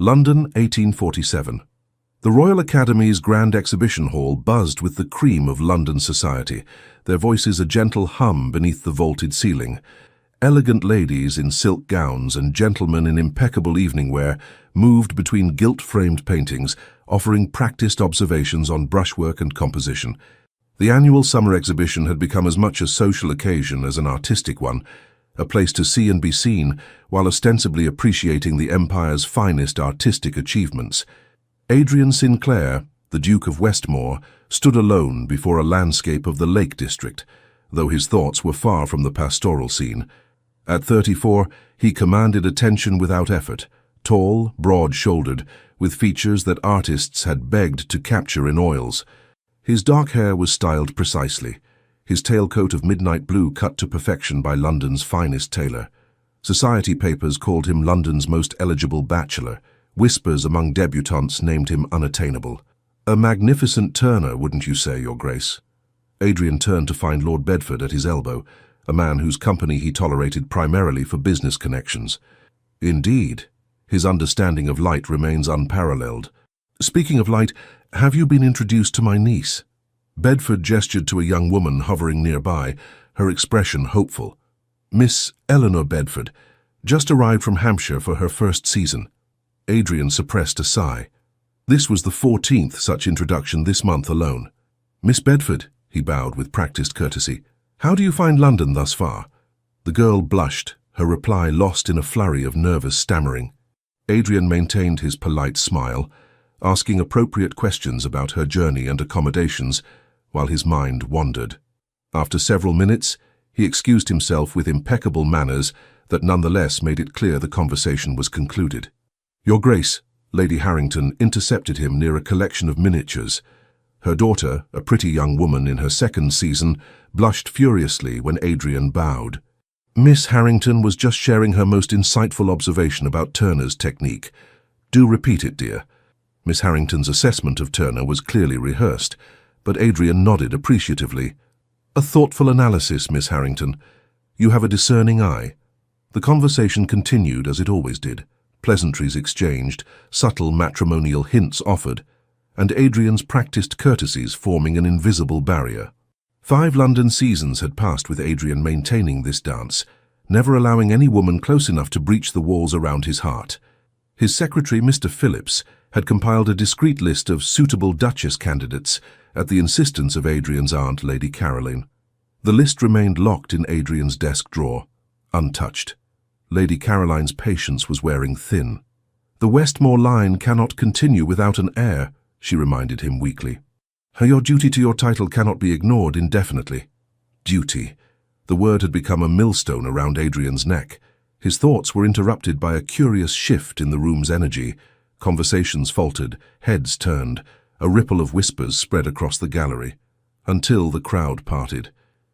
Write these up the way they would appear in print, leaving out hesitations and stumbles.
London, 1847. The Royal Academy's Grand Exhibition Hall buzzed with the cream of London society, their voices a gentle hum beneath the vaulted ceiling. Elegant ladies in silk gowns and gentlemen in impeccable evening wear moved between gilt-framed paintings, offering practiced observations on brushwork and composition. The annual summer exhibition had become as much a social occasion as an artistic one, a place to see and be seen while ostensibly appreciating the Empire's finest artistic achievements. Adrian Sinclair, the Duke of Westmore, stood alone before a landscape of the Lake District, though his thoughts were far from the pastoral scene. At 34, he commanded attention without effort, tall, broad-shouldered, with features that artists had begged to capture in oils. His dark hair was styled precisely, his tailcoat of midnight blue cut to perfection by London's finest tailor. Society papers called him London's most eligible bachelor. Whispers among debutantes named him unattainable. A magnificent Turner, wouldn't you say, Your Grace? Adrian turned to find Lord Bedford at his elbow, a man whose company he tolerated primarily for business connections. Indeed, his understanding of light remains unparalleled. Speaking of light, have you been introduced to my niece? Bedford gestured to a young woman hovering nearby, her expression hopeful. Miss Eleanor Bedford, just arrived from Hampshire for her first season. Adrian suppressed a sigh. This was the 14th such introduction this month alone. Miss Bedford, he bowed with practiced courtesy, how do you find London thus far? The girl blushed, her reply lost in a flurry of nervous stammering. Adrian maintained his polite smile, asking appropriate questions about her journey and accommodations, while his mind wandered. After several minutes, he excused himself with impeccable manners that nonetheless made it clear the conversation was concluded. Your Grace, Lady Harrington intercepted him near a collection of miniatures. Her daughter, a pretty young woman in her second season, blushed furiously when Adrian bowed. Miss Harrington was just sharing her most insightful observation about Turner's technique. Do repeat it, dear. Miss Harrington's assessment of Turner was clearly rehearsed, but Adrian nodded appreciatively. A thoughtful analysis, Miss Harrington. You have a discerning eye. The conversation continued as it always did. Pleasantries exchanged, subtle matrimonial hints offered, and Adrian's practiced courtesies forming an invisible barrier. 5 London seasons had passed with Adrian maintaining this dance, never allowing any woman close enough to breach the walls around his heart. His secretary, Mr. Phillips, had compiled a discreet list of suitable Duchess candidates at the insistence of Adrian's aunt, Lady Caroline. The list remained locked in Adrian's desk drawer, untouched. Lady Caroline's patience was wearing thin. The Westmore line cannot continue without an heir, she reminded him weakly. Your duty to your title cannot be ignored indefinitely. Duty. The word had become a millstone around Adrian's neck. His thoughts were interrupted by a curious shift in the room's energy. Conversations faltered, heads turned, a ripple of whispers spread across the gallery, until the crowd parted.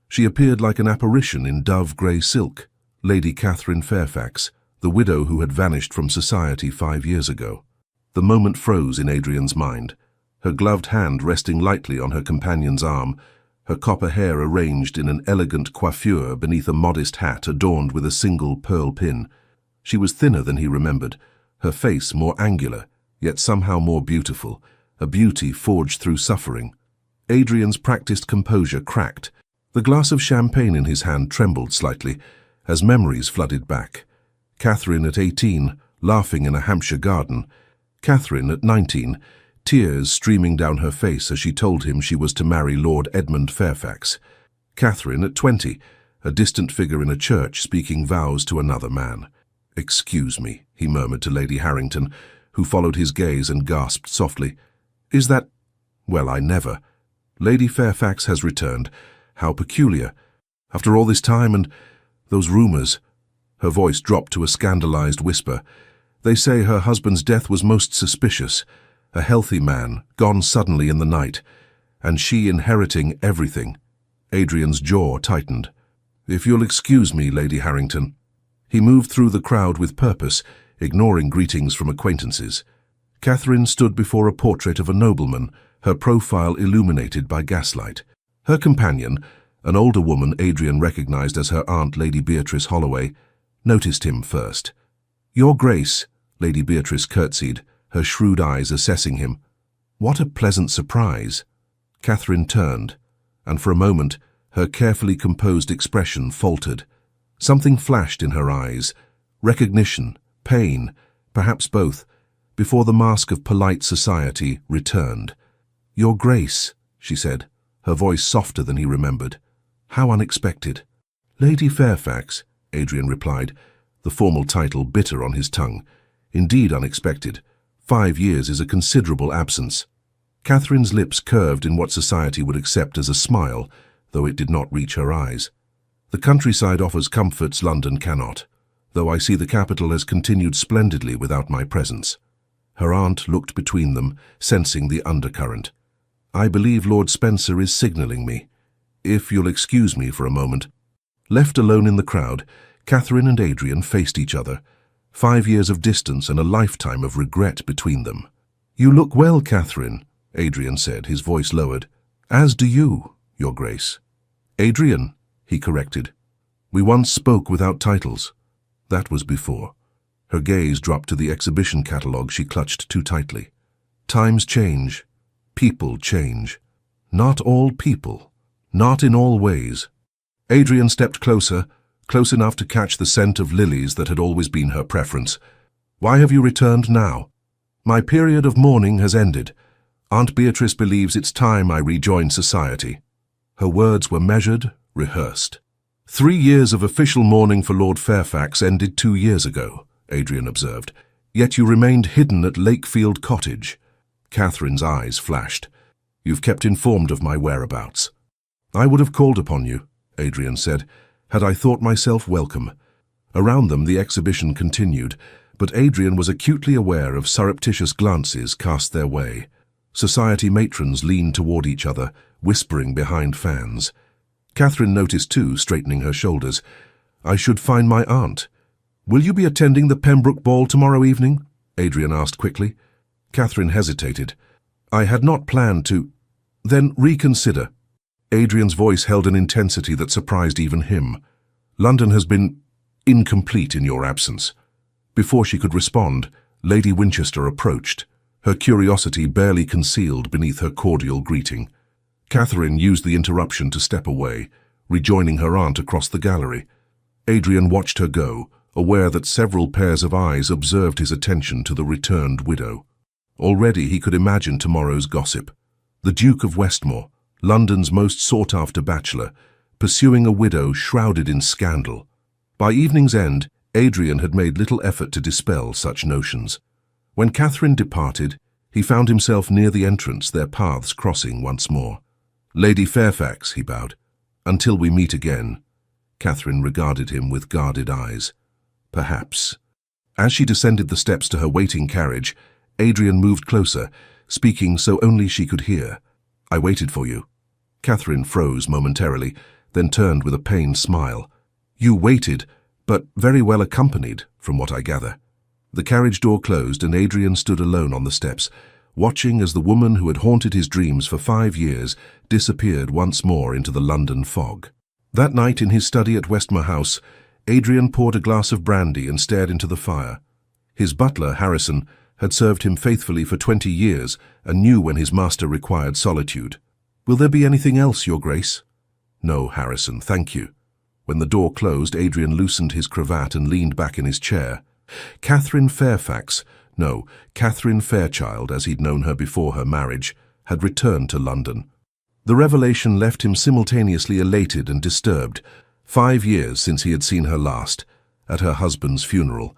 She appeared like an apparition in dove-grey silk, Lady Catherine Fairfax, the widow who had vanished from society 5 years ago. The moment froze in Adrian's mind, her gloved hand resting lightly on her companion's arm, her copper hair arranged in an elegant coiffure beneath a modest hat adorned with a single pearl pin. She was thinner than he remembered, her face more angular, yet somehow more beautiful, a beauty forged through suffering. Adrian's practiced composure cracked. The glass of champagne in his hand trembled slightly, as memories flooded back. Catherine at 18, laughing in a Hampshire garden. Catherine at 19, tears streaming down her face as she told him she was to marry Lord Edmund Fairfax. Catherine at 20, a distant figure in a church speaking vows to another man. Excuse me, he murmured to Lady Harrington, who followed his gaze and gasped softly. Is that... Well, I never. Lady Fairfax has returned. How peculiar. After all this time and those rumours. Her voice dropped to a scandalized whisper. They say her husband's death was most suspicious. A healthy man, gone suddenly in the night, and she inheriting everything. Adrian's jaw tightened. If you'll excuse me, Lady Harrington. He moved through the crowd with purpose, ignoring greetings from acquaintances. Catherine stood before a portrait of a nobleman, her profile illuminated by gaslight. Her companion, an older woman Adrian recognized as her aunt Lady Beatrice Holloway, noticed him first. Your Grace, Lady Beatrice curtsied, her shrewd eyes assessing him. What a pleasant surprise. Catherine turned, and for a moment her carefully composed expression faltered. Something flashed in her eyes, recognition, pain, perhaps both, before the mask of polite society returned. "Your Grace," she said, her voice softer than he remembered. "How unexpected." "Lady Fairfax," Adrian replied, the formal title bitter on his tongue. "Indeed unexpected. 5 years is a considerable absence." Catherine's lips curved in what society would accept as a smile, though it did not reach her eyes. "The countryside offers comforts London cannot, though I see the capital has continued splendidly without my presence." Her aunt looked between them, sensing the undercurrent. "I believe Lord Spencer is signalling me. If you'll excuse me for a moment." Left alone in the crowd, Catherine and Adrian faced each other, 5 years of distance and a lifetime of regret between them. "You look well, Catherine," Adrian said, his voice lowered. "As do you, Your Grace." "Adrian," he corrected. "We once spoke without titles." That was before. Her gaze dropped to the exhibition catalogue she clutched too tightly. "Times change. People change. Not all people. Not in all ways." Adrian stepped closer, close enough to catch the scent of lilies that had always been her preference. "Why have you returned now?" "My period of mourning has ended. Aunt Beatrice believes it's time I rejoin society." Her words were measured, rehearsed. 3 years of official mourning for Lord Fairfax ended 2 years ago, Adrian observed. "Yet you remained hidden at Lakefield Cottage." Catherine's eyes flashed. "You've kept informed of my whereabouts." "I would have called upon you," Adrian said, "had I thought myself welcome." Around them the exhibition continued, but Adrian was acutely aware of surreptitious glances cast their way. Society matrons leaned toward each other, whispering behind fans. Catherine noticed too, straightening her shoulders. "I should find my aunt." "Will you be attending the Pembroke ball tomorrow evening?" Adrian asked quickly. Catherine hesitated. "I had not planned to." "Then reconsider." Adrian's voice held an intensity that surprised even him. "London has been incomplete in your absence." Before she could respond, Lady Winchester approached, her curiosity barely concealed beneath her cordial greeting. Catherine used the interruption to step away, rejoining her aunt across the gallery. Adrian watched her go, aware that several pairs of eyes observed his attention to the returned widow. Already he could imagine tomorrow's gossip. The Duke of Westmore, London's most sought-after bachelor, pursuing a widow shrouded in scandal. By evening's end, Adrian had made little effort to dispel such notions. When Catherine departed, he found himself near the entrance, their paths crossing once more. "Lady Fairfax," he bowed. "Until we meet again." Catherine regarded him with guarded eyes. "Perhaps." As she descended the steps to her waiting carriage, Adrian moved closer, speaking so only she could hear. "I waited for you." Catherine froze momentarily, then turned with a pained smile. "You waited, but very well accompanied, from what I gather." The carriage door closed and Adrian stood alone on the steps, watching as the woman who had haunted his dreams for 5 years disappeared once more into the London fog. That night in his study at Westmore House, Adrian poured a glass of brandy and stared into the fire. His butler, Harrison, had served him faithfully for 20 years and knew when his master required solitude. "Will there be anything else, Your Grace?" "No, Harrison, thank you." When the door closed, Adrian loosened his cravat and leaned back in his chair. Catherine Fairfax, no, Catherine Fairchild, as he'd known her before her marriage, had returned to London. The revelation left him simultaneously elated and disturbed. 5 years since he had seen her last, at her husband's funeral.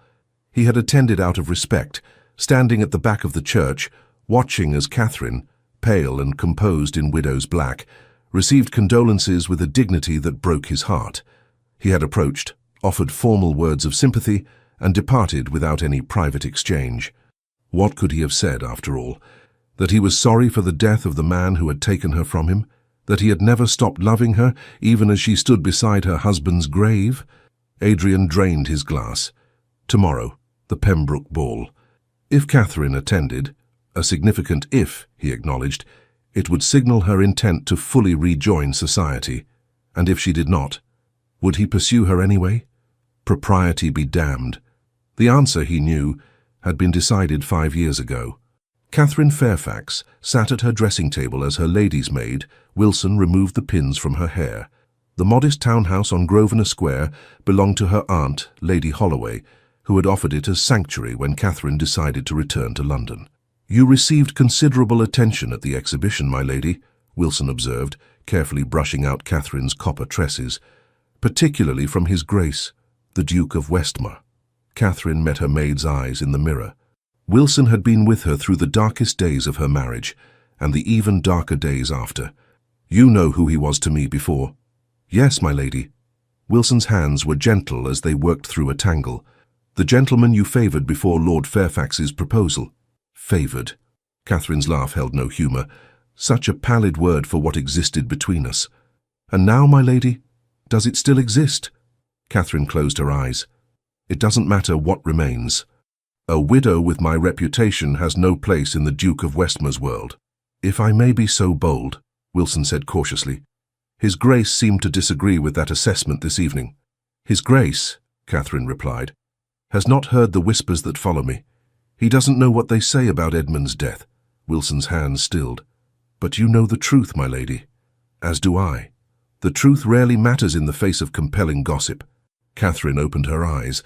He had attended out of respect, standing at the back of the church, watching as Catherine, pale and composed in widow's black, received condolences with a dignity that broke his heart. He had approached, offered formal words of sympathy, and departed without any private exchange. What could he have said, after all? That he was sorry for the death of the man who had taken her from him? That he had never stopped loving her, even as she stood beside her husband's grave? Adrian drained his glass. Tomorrow, the Pembroke ball. If Catherine attended, a significant if, he acknowledged, it would signal her intent to fully rejoin society. And if she did not, would he pursue her anyway? Propriety be damned. The answer, he knew, had been decided 5 years ago. Catherine Fairfax sat at her dressing table as her lady's maid, Wilson, removed the pins from her hair. The modest townhouse on Grosvenor Square belonged to her aunt, Lady Holloway, who had offered it as sanctuary when Catherine decided to return to London. "You received considerable attention at the exhibition, my lady," Wilson observed, carefully brushing out Catherine's copper tresses, "particularly from His Grace, the Duke of Westmore." Catherine met her maid's eyes in the mirror. Wilson had been with her through the darkest days of her marriage, and the even darker days after. "You know who he was to me before." "Yes, my lady." Wilson's hands were gentle as they worked through a tangle. "The gentleman you favoured before Lord Fairfax's proposal." "Favoured." Catherine's laugh held no humour. Such a pallid word for what existed between us. "And now, my lady, does it still exist?" Catherine closed her eyes. "It doesn't matter what remains. A widow with my reputation has no place in the Duke of Westmore's world." "If I may be so bold," Wilson said cautiously. "His Grace seemed to disagree with that assessment this evening." "His Grace," Catherine replied, "has not heard the whispers that follow me. He doesn't know what they say about Edmund's death." Wilson's hands stilled. "But you know the truth, my lady." "As do I. The truth rarely matters in the face of compelling gossip." Catherine opened her eyes,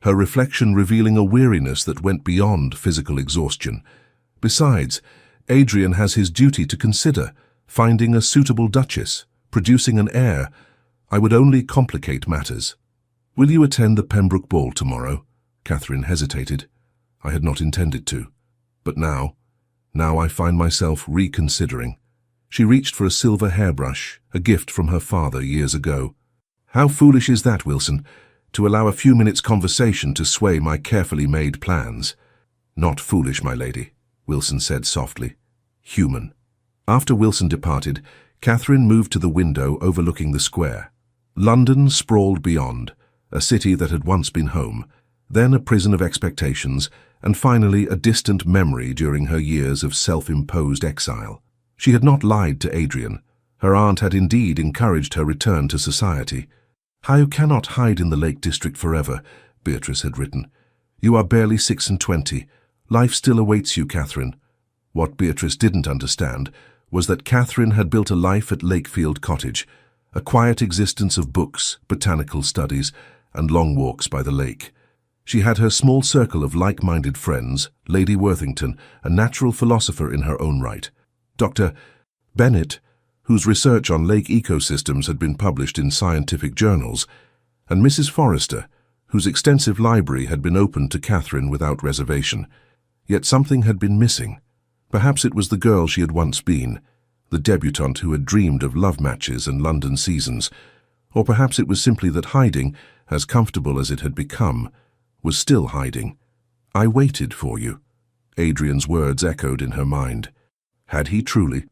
her reflection revealing a weariness that went beyond physical exhaustion. "Besides, Adrian has his duty to consider, finding a suitable duchess, producing an heir. I would only complicate matters." "Will you attend the Pembroke ball tomorrow?" Catherine hesitated. "I had not intended to. But now I find myself reconsidering." She reached for a silver hairbrush, a gift from her father years ago. "How foolish is that, Wilson, to allow a few minutes' conversation to sway my carefully made plans." "Not foolish, my lady," Wilson said softly. "Human." After Wilson departed, Catherine moved to the window overlooking the square. London sprawled beyond, a city that had once been home, then a prison of expectations, and finally a distant memory during her years of self-imposed exile. She had not lied to Adrian. Her aunt had indeed encouraged her return to society. "You cannot hide in the Lake District forever," Beatrice had written. "You are barely 26. Life still awaits you, Catherine." What Beatrice didn't understand was that Catherine had built a life at Lakefield Cottage, a quiet existence of books, botanical studies, and long walks by the lake. She had her small circle of like-minded friends, Lady Worthington, a natural philosopher in her own right, Dr. Bennett, whose research on lake ecosystems had been published in scientific journals, and Mrs. Forrester, whose extensive library had been opened to Catherine without reservation. Yet something had been missing. Perhaps it was the girl she had once been, the debutante who had dreamed of love matches and London seasons, or perhaps it was simply that hiding, as comfortable as it had become, was still hiding. "I waited for you," Adrian's words echoed in her mind. Had he truly?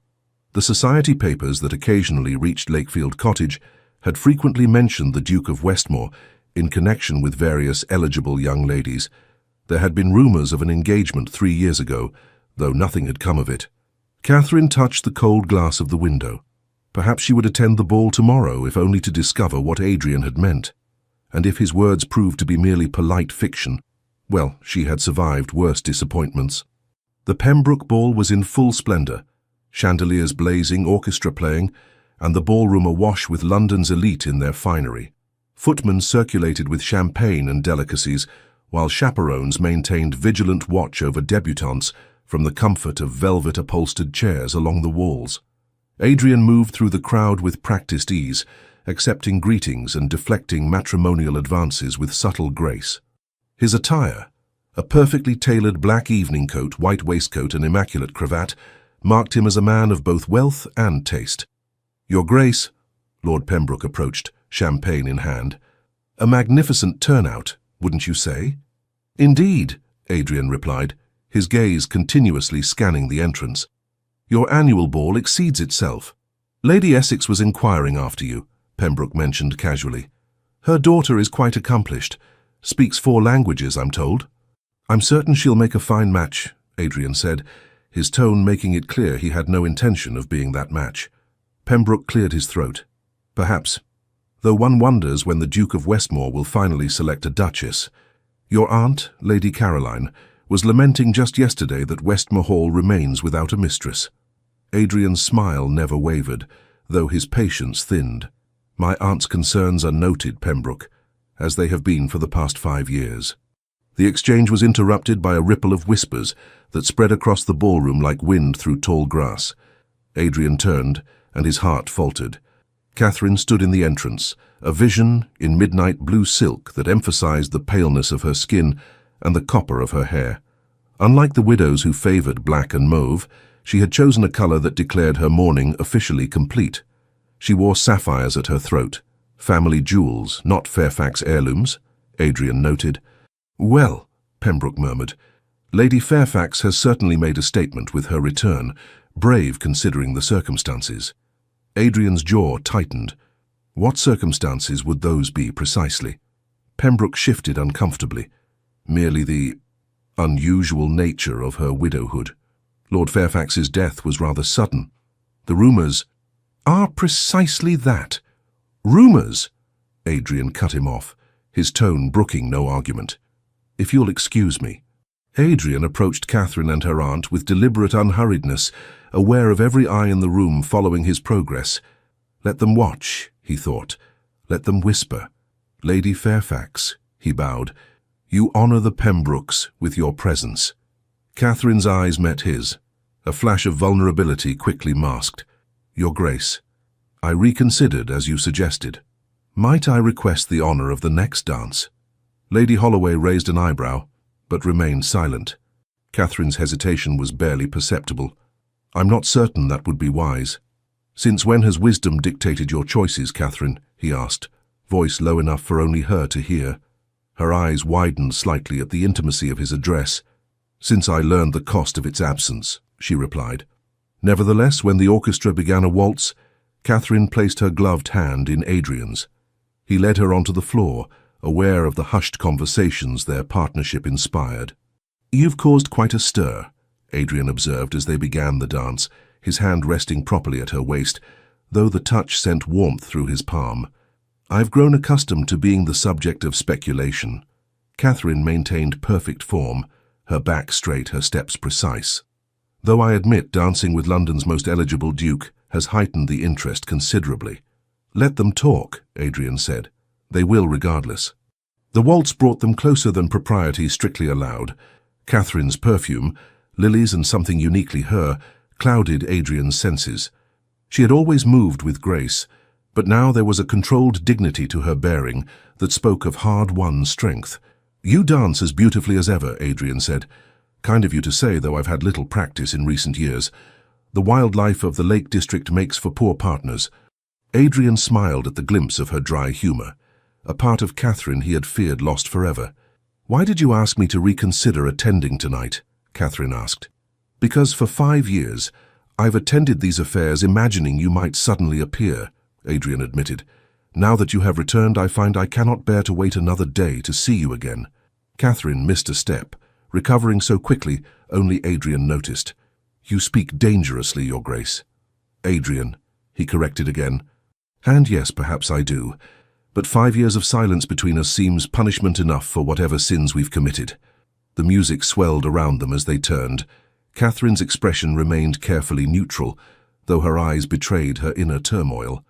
The society papers that occasionally reached Lakefield Cottage had frequently mentioned the Duke of Westmore in connection with various eligible young ladies. There had been rumours of an engagement 3 years ago, though nothing had come of it. Catherine touched the cold glass of the window. Perhaps she would attend the ball tomorrow, if only to discover what Adrian had meant. And if his words proved to be merely polite fiction, well, she had survived worse disappointments. The Pembroke ball was in full splendour, chandeliers blazing, orchestra playing, and the ballroom awash with London's elite in their finery. Footmen circulated with champagne and delicacies, while chaperones maintained vigilant watch over debutantes from the comfort of velvet-upholstered chairs along the walls. Adrian moved through the crowd with practiced ease, accepting greetings and deflecting matrimonial advances with subtle grace. His attire, a perfectly tailored black evening coat, white waistcoat and immaculate cravat, marked him as a man of both wealth and taste. "Your Grace," Lord Pembroke approached, champagne in hand. "A magnificent turnout, wouldn't you say?" "Indeed," Adrian replied, his gaze continuously scanning the entrance. "Your annual ball exceeds itself." "Lady Essex was inquiring after you," Pembroke mentioned casually. "Her daughter is quite accomplished. Speaks 4 languages, I'm told." "I'm certain she'll make a fine match," Adrian said, his tone making it clear he had no intention of being that match. Pembroke cleared his throat. "Perhaps. Though one wonders when the Duke of Westmore will finally select a duchess. Your aunt, Lady Caroline, was lamenting just yesterday that Westmore Hall remains without a mistress. Adrian's smile never wavered, though his patience thinned. My aunt's concerns are noted, Pembroke, as they have been for the past 5 years. The exchange was interrupted by a ripple of whispers that spread across the ballroom like wind through tall grass. Adrian turned, and his heart faltered. Catherine stood in the entrance, a vision in midnight blue silk that emphasized the paleness of her skin and the copper of her hair. Unlike the widows who favored black and mauve, she had chosen a color that declared her mourning officially complete. She wore sapphires at her throat, family jewels, not Fairfax heirlooms, Adrian noted. "Well," Pembroke murmured, "Lady Fairfax has certainly made a statement with her return, brave considering the circumstances." Adrian's jaw tightened. What circumstances would those be precisely? Pembroke shifted uncomfortably. Merely the unusual nature of her widowhood. Lord Fairfax's death was rather sudden. The rumours are precisely that. Rumours? Adrian cut him off, his tone brooking no argument. "If you'll excuse me." Adrian approached Catherine and her aunt with deliberate unhurriedness, aware of every eye in the room following his progress. Let them watch, he thought. Let them whisper. "Lady Fairfax," he bowed, "you honour the Pembrokes with your presence." Catherine's eyes met his, a flash of vulnerability quickly masked. "Your Grace, I reconsidered as you suggested. Might I request the honour of the next dance?" Lady Holloway raised an eyebrow, but remained silent. Catherine's hesitation was barely perceptible. "I'm not certain that would be wise." "Since when has wisdom dictated your choices, Catherine?" he asked, voice low enough for only her to hear. Her eyes widened slightly at the intimacy of his address. "Since I learned the cost of its absence," she replied. Nevertheless, when the orchestra began a waltz, Catherine placed her gloved hand in Adrian's. He led her onto the floor, aware of the hushed conversations their partnership inspired. "You've caused quite a stir," Adrian observed as they began the dance, his hand resting properly at her waist, though the touch sent warmth through his palm. "I've grown accustomed to being the subject of speculation." Catherine maintained perfect form, her back straight, her steps precise. "Though I admit dancing with London's most eligible duke has heightened the interest considerably." "Let them talk," Adrian said. "They will regardless." The waltz brought them closer than propriety strictly allowed. Catherine's perfume, lilies and something uniquely her, clouded Adrian's senses. She had always moved with grace, but now there was a controlled dignity to her bearing that spoke of hard-won strength. "You dance as beautifully as ever," Adrian said. "Kind of you to say, though I've had little practice in recent years. The wildlife of the Lake District makes for poor partners." Adrian smiled at the glimpse of her dry humour, a part of Catherine he had feared lost forever. "Why did you ask me to reconsider attending tonight?" Catherine asked. "Because for 5 years I've attended these affairs imagining you might suddenly appear," Adrian admitted. "Now that you have returned, I find I cannot bear to wait another day to see you again." Catherine missed a step, recovering so quickly only Adrian noticed. "You speak dangerously, Your Grace." "Adrian," he corrected again. "And yes, perhaps I do. But 5 years of silence between us seems punishment enough for whatever sins we've committed." The music swelled around them as they turned. Catherine's expression remained carefully neutral, though her eyes betrayed her inner turmoil.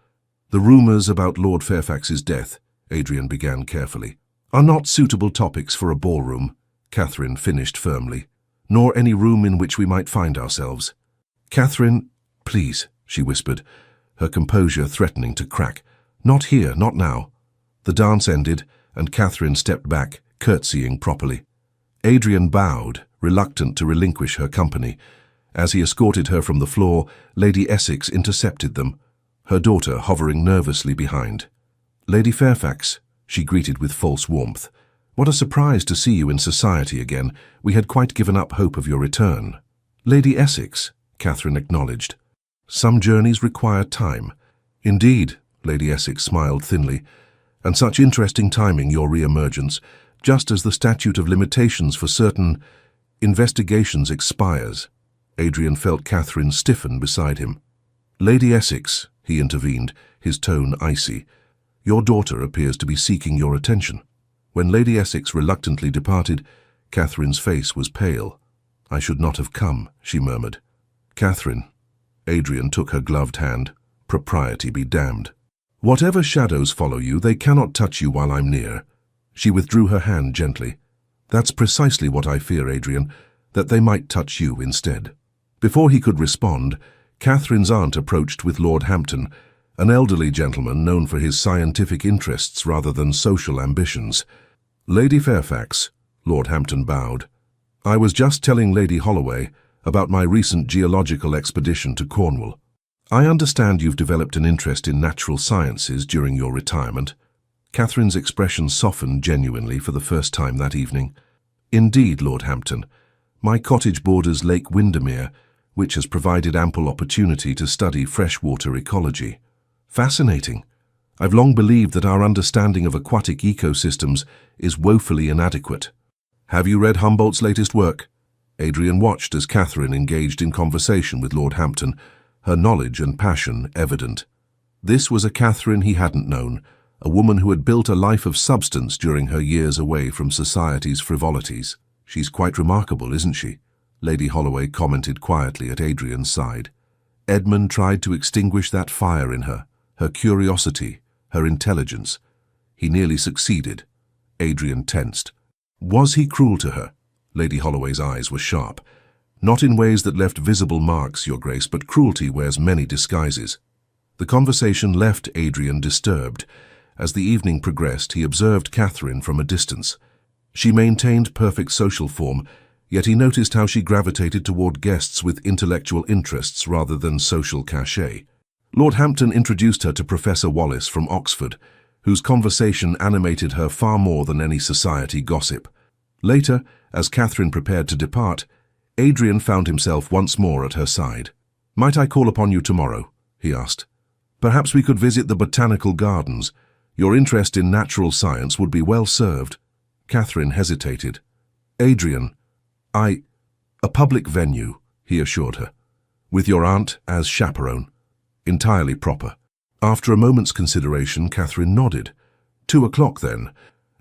"The rumours about Lord Fairfax's death," Adrian began carefully, "are not suitable topics for a ballroom," Catherine finished firmly, "nor any room in which we might find ourselves." "Catherine, please," she whispered, her composure threatening to crack. "Not here, not now." The dance ended, and Catherine stepped back, curtsying properly. Adrian bowed, reluctant to relinquish her company. As he escorted her from the floor, Lady Essex intercepted them, her daughter hovering nervously behind. "Lady Fairfax," she greeted with false warmth. "What a surprise to see you in society again. We had quite given up hope of your return." "Lady Essex," Catherine acknowledged. "Some journeys require time." "Indeed," Lady Essex smiled thinly. "And such interesting timing, your re-emergence, just as the statute of limitations for certain investigations expires." Adrian felt Catherine stiffen beside him. "Lady Essex," he intervened, his tone icy, "your daughter appears to be seeking your attention." When Lady Essex reluctantly departed, Catherine's face was pale. "I should not have come," she murmured. "Catherine." Adrian took her gloved hand. "Propriety be damned. Whatever shadows follow you, they cannot touch you while I'm near." She withdrew her hand gently. "That's precisely what I fear, Adrian, that they might touch you instead." Before he could respond, Catherine's aunt approached with Lord Hampton, an elderly gentleman known for his scientific interests rather than social ambitions. "Lady Fairfax," Lord Hampton bowed. "I was just telling Lady Holloway about my recent geological expedition to Cornwall. I understand you've developed an interest in natural sciences during your retirement." Catherine's expression softened genuinely for the first time that evening. "Indeed, Lord Hampton. My cottage borders Lake Windermere, which has provided ample opportunity to study freshwater ecology. Fascinating. I've long believed that our understanding of aquatic ecosystems is woefully inadequate." "Have you read Humboldt's latest work?" Adrian watched as Catherine engaged in conversation with Lord Hampton, her knowledge and passion evident. This was a Catherine he hadn't known, a woman who had built a life of substance during her years away from society's frivolities. "She's quite remarkable, isn't she?" Lady Holloway commented quietly at Adrian's side. Edmund tried to extinguish that fire in her, her curiosity, her intelligence. He nearly succeeded. Adrian tensed. Was he cruel to her? Lady Holloway's eyes were sharp. "Not in ways that left visible marks, Your Grace, but cruelty wears many disguises." The conversation left Adrian disturbed. As the evening progressed, he observed Catherine from a distance. She maintained perfect social form, yet he noticed how she gravitated toward guests with intellectual interests rather than social cachet. Lord Hampton introduced her to Professor Wallace from Oxford, whose conversation animated her far more than any society gossip. Later, as Catherine prepared to depart, Adrian found himself once more at her side. "Might I call upon you tomorrow?" he asked. "Perhaps we could visit the botanical gardens. Your interest in natural science would be well served." Catherine hesitated. "Adrian, a public venue," he assured her, "with your aunt as chaperone. Entirely proper." After a moment's consideration, Catherine nodded. 2 o'clock then.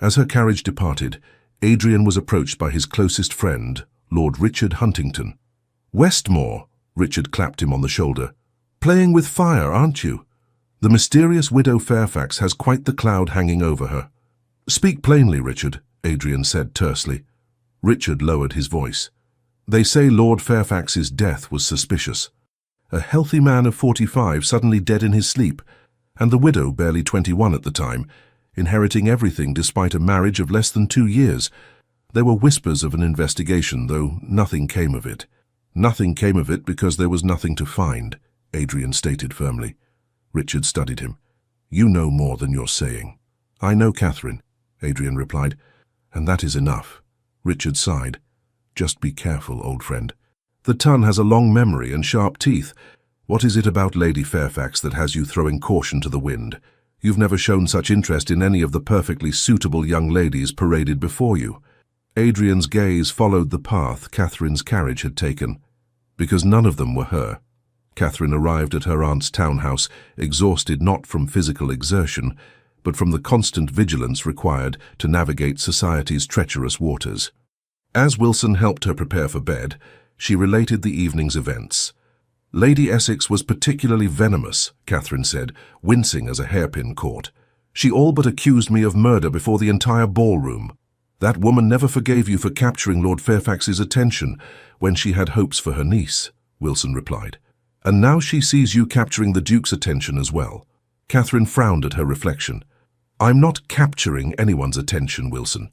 As her carriage departed, Adrian was approached by his closest friend, Lord Richard Huntington. "Westmore," Richard clapped him on the shoulder. "Playing with fire, aren't you? The mysterious widow Fairfax has quite the cloud hanging over her." "Speak plainly, Richard," Adrian said tersely. Richard lowered his voice. "They say Lord Fairfax's death was suspicious. A healthy man of 45 suddenly dead in his sleep, and the widow, barely 21 at the time, inheriting everything despite a marriage of less than 2 years. There were whispers of an investigation, though nothing came of it." "Nothing came of it because there was nothing to find," Adrian stated firmly. Richard studied him. "You know more than you're saying." "I know Catherine," Adrian replied, "and that is enough." Richard sighed. "Just be careful, old friend. The Tun has a long memory and sharp teeth. What is it about Lady Fairfax that has you throwing caution to the wind? You've never shown such interest in any of the perfectly suitable young ladies paraded before you." Adrian's gaze followed the path Catherine's carriage had taken. Because none of them were her. Catherine arrived at her aunt's townhouse, exhausted not from physical exertion, but from the constant vigilance required to navigate society's treacherous waters. As Wilson helped her prepare for bed, she related the evening's events. "Lady Essex was particularly venomous," Catherine said, wincing as a hairpin caught. "She all but accused me of murder before the entire ballroom." "That woman never forgave you for capturing Lord Fairfax's attention when she had hopes for her niece," Wilson replied. "And now she sees you capturing the Duke's attention as well." Catherine frowned at her reflection. "I'm not capturing anyone's attention, Wilson."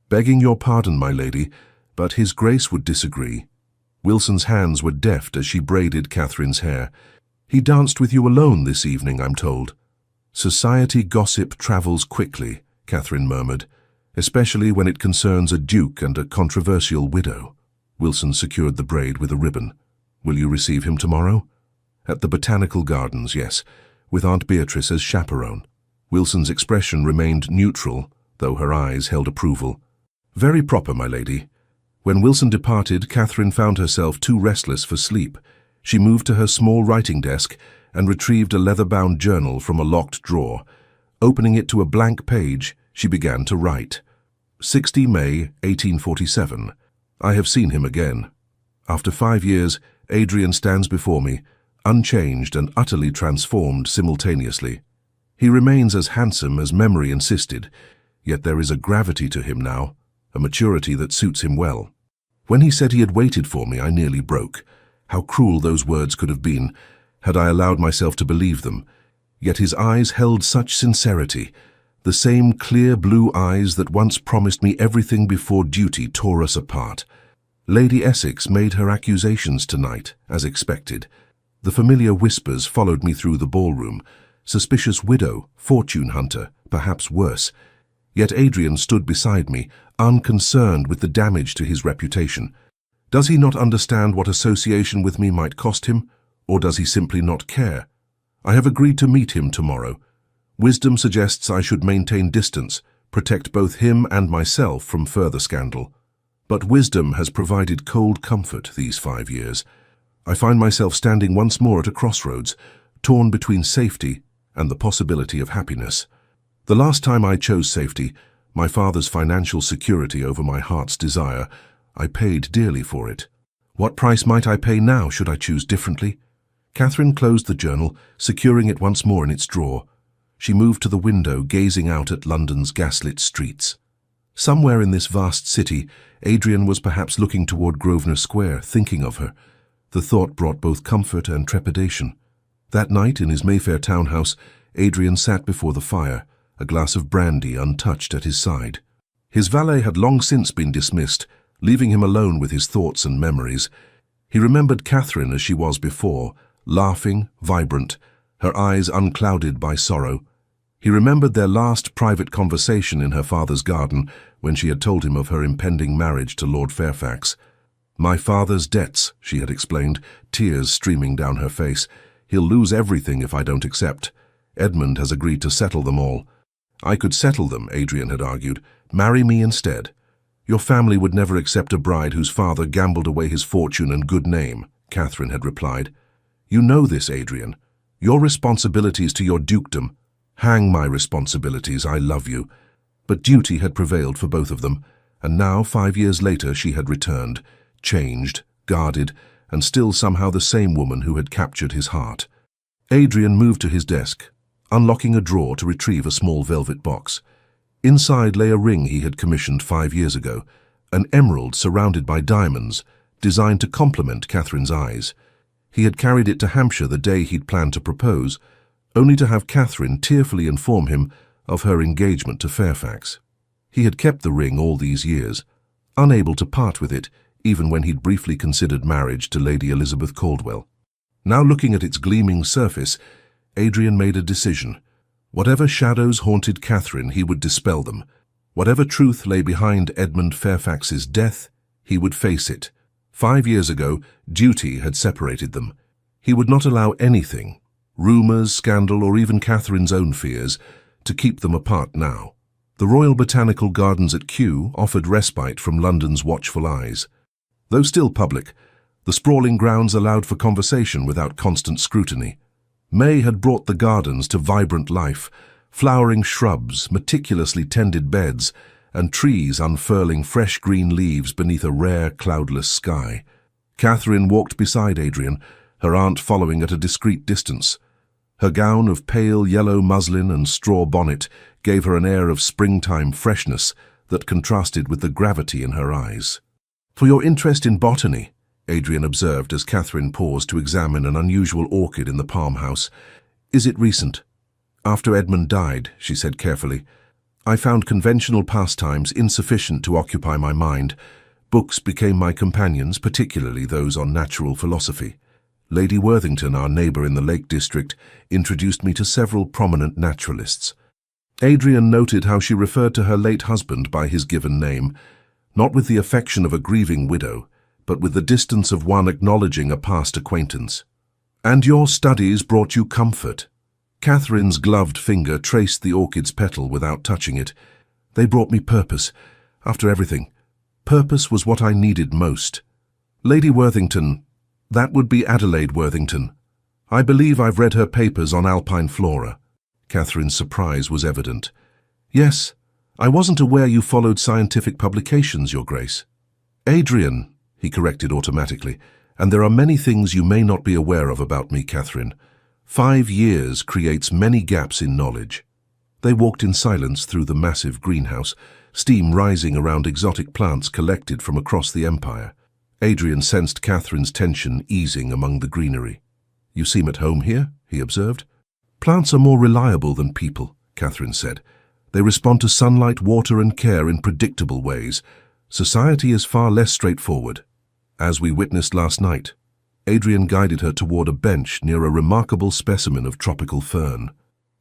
"Begging your pardon, my lady, but His Grace would disagree." Wilson's hands were deft as she braided Catherine's hair. "He danced with you alone this evening, I'm told." "Society gossip travels quickly," Catherine murmured, "especially when it concerns a duke and a controversial widow." Wilson secured the braid with a ribbon. "Will you receive him tomorrow?" "At the Botanical Gardens, yes, with Aunt Beatrice as chaperone." Wilson's expression remained neutral, though her eyes held approval. "Very proper, my lady." When Wilson departed, Catherine found herself too restless for sleep. She moved to her small writing desk and retrieved a leather-bound journal from a locked drawer. Opening it to a blank page, she began to write. 60 May 1847. I have seen him again. After 5 years, Adrian stands before me, unchanged and utterly transformed simultaneously. He remains as handsome as memory insisted, yet there is a gravity to him now, a maturity that suits him well. When he said he had waited for me, I nearly broke. How cruel those words could have been, had I allowed myself to believe them. Yet his eyes held such sincerity, the same clear blue eyes that once promised me everything before duty tore us apart. Lady Essex made her accusations tonight, as expected. The familiar whispers followed me through the ballroom. Suspicious widow, fortune hunter, perhaps worse. Yet Adrian stood beside me, unconcerned with the damage to his reputation. Does he not understand what association with me might cost him, or does he simply not care? I have agreed to meet him tomorrow. Wisdom suggests I should maintain distance, protect both him and myself from further scandal. But wisdom has provided cold comfort these 5 years. I find myself standing once more at a crossroads, torn between safety and the possibility of happiness. The last time I chose safety, my father's financial security over my heart's desire, I paid dearly for it. What price might I pay now should I choose differently? Catherine closed the journal, securing it once more in its drawer. She moved to the window, gazing out at London's gaslit streets. Somewhere in this vast city, Adrian was perhaps looking toward Grosvenor Square, thinking of her. The thought brought both comfort and trepidation. That night, in his Mayfair townhouse, Adrian sat before the fire, a glass of brandy untouched at his side. His valet had long since been dismissed, leaving him alone with his thoughts and memories. He remembered Catherine as she was before, laughing, vibrant, her eyes unclouded by sorrow. He remembered their last private conversation in her father's garden, when she had told him of her impending marriage to Lord Fairfax. "My father's debts," she had explained, tears streaming down her face. "He'll lose everything if I don't accept. Edmund has agreed to settle them all." "I could settle them," Adrian had argued. "Marry me instead." "Your family would never accept a bride whose father gambled away his fortune and good name," Catherine had replied. "You know this, Adrian. Your responsibilities to your dukedom—" "Hang my responsibilities, I love you." But duty had prevailed for both of them, and now, 5 years later, she had returned, changed, guarded, and still somehow the same woman who had captured his heart. Adrian moved to his desk, unlocking a drawer to retrieve a small velvet box. Inside lay a ring he had commissioned 5 years ago, an emerald surrounded by diamonds, designed to complement Catherine's eyes. He had carried it to Hampshire the day he'd planned to propose, only to have Catherine tearfully inform him of her engagement to Fairfax. He had kept the ring all these years, unable to part with it, even when he'd briefly considered marriage to Lady Elizabeth Caldwell. Now looking at its gleaming surface, Adrian made a decision. Whatever shadows haunted Catherine, he would dispel them. Whatever truth lay behind Edmund Fairfax's death, he would face it. 5 years ago, duty had separated them. He would not allow anything, rumours, scandal, or even Catherine's own fears, to keep them apart now. The Royal Botanical Gardens at Kew offered respite from London's watchful eyes. Though still public, the sprawling grounds allowed for conversation without constant scrutiny. May had brought the gardens to vibrant life, flowering shrubs, meticulously tended beds, and trees unfurling fresh green leaves beneath a rare, cloudless sky. Catherine walked beside Adrian, her aunt following at a discreet distance. Her gown of pale yellow muslin and straw bonnet gave her an air of springtime freshness that contrasted with the gravity in her eyes. "For your interest in botany," Adrian observed as Catherine paused to examine an unusual orchid in the palm house. "Is it recent?" "After Edmund died," she said carefully. "I found conventional pastimes insufficient to occupy my mind. Books became my companions, particularly those on natural philosophy. Lady Worthington, our neighbour in the Lake District, introduced me to several prominent naturalists." Adrian noted how she referred to her late husband by his given name, not with the affection of a grieving widow, but with the distance of one acknowledging a past acquaintance. "And your studies brought you comfort." Catherine's gloved finger traced the orchid's petal without touching it. "They brought me purpose. After everything, purpose was what I needed most." "Lady Worthington, that would be Adelaide Worthington. I believe I've read her papers on alpine flora." Catherine's surprise was evident. "Yes, I wasn't aware you followed scientific publications, Your Grace. Adrian, he corrected automatically, and there are many things you may not be aware of about me, Catherine. 5 years creates many gaps in knowledge. They walked in silence through the massive greenhouse, steam rising around exotic plants collected from across the empire. Adrian sensed Catherine's tension easing among the greenery. You seem at home here, he observed. Plants are more reliable than people, Catherine said. They respond to sunlight, water and care in predictable ways. Society is far less straightforward. As we witnessed last night, Adrian guided her toward a bench near a remarkable specimen of tropical fern.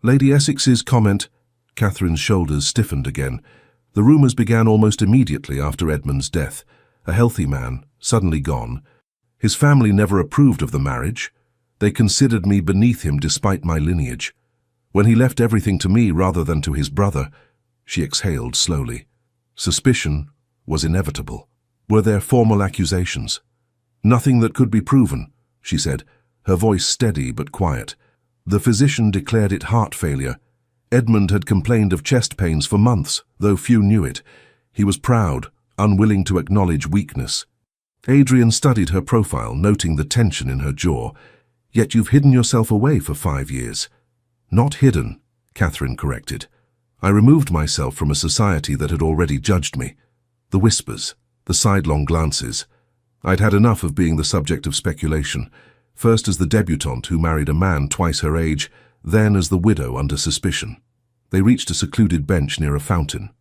Lady Essex's comment, Catherine's shoulders stiffened again. The rumours began almost immediately after Edmund's death. A healthy man, suddenly gone. His family never approved of the marriage. They considered me beneath him despite my lineage. When he left everything to me rather than to his brother, she exhaled slowly. Suspicion was inevitable. Were there formal accusations? Nothing that could be proven, she said, her voice steady but quiet. The physician declared it heart failure. Edmund had complained of chest pains for months, though few knew it. He was proud, unwilling to acknowledge weakness. Adrian studied her profile, noting the tension in her jaw. Yet you've hidden yourself away for 5 years. Not hidden, Catherine corrected. I removed myself from a society that had already judged me. The whispers, the sidelong glances. I'd had enough of being the subject of speculation, first as the debutante who married a man twice her age, then as the widow under suspicion. They reached a secluded bench near a fountain.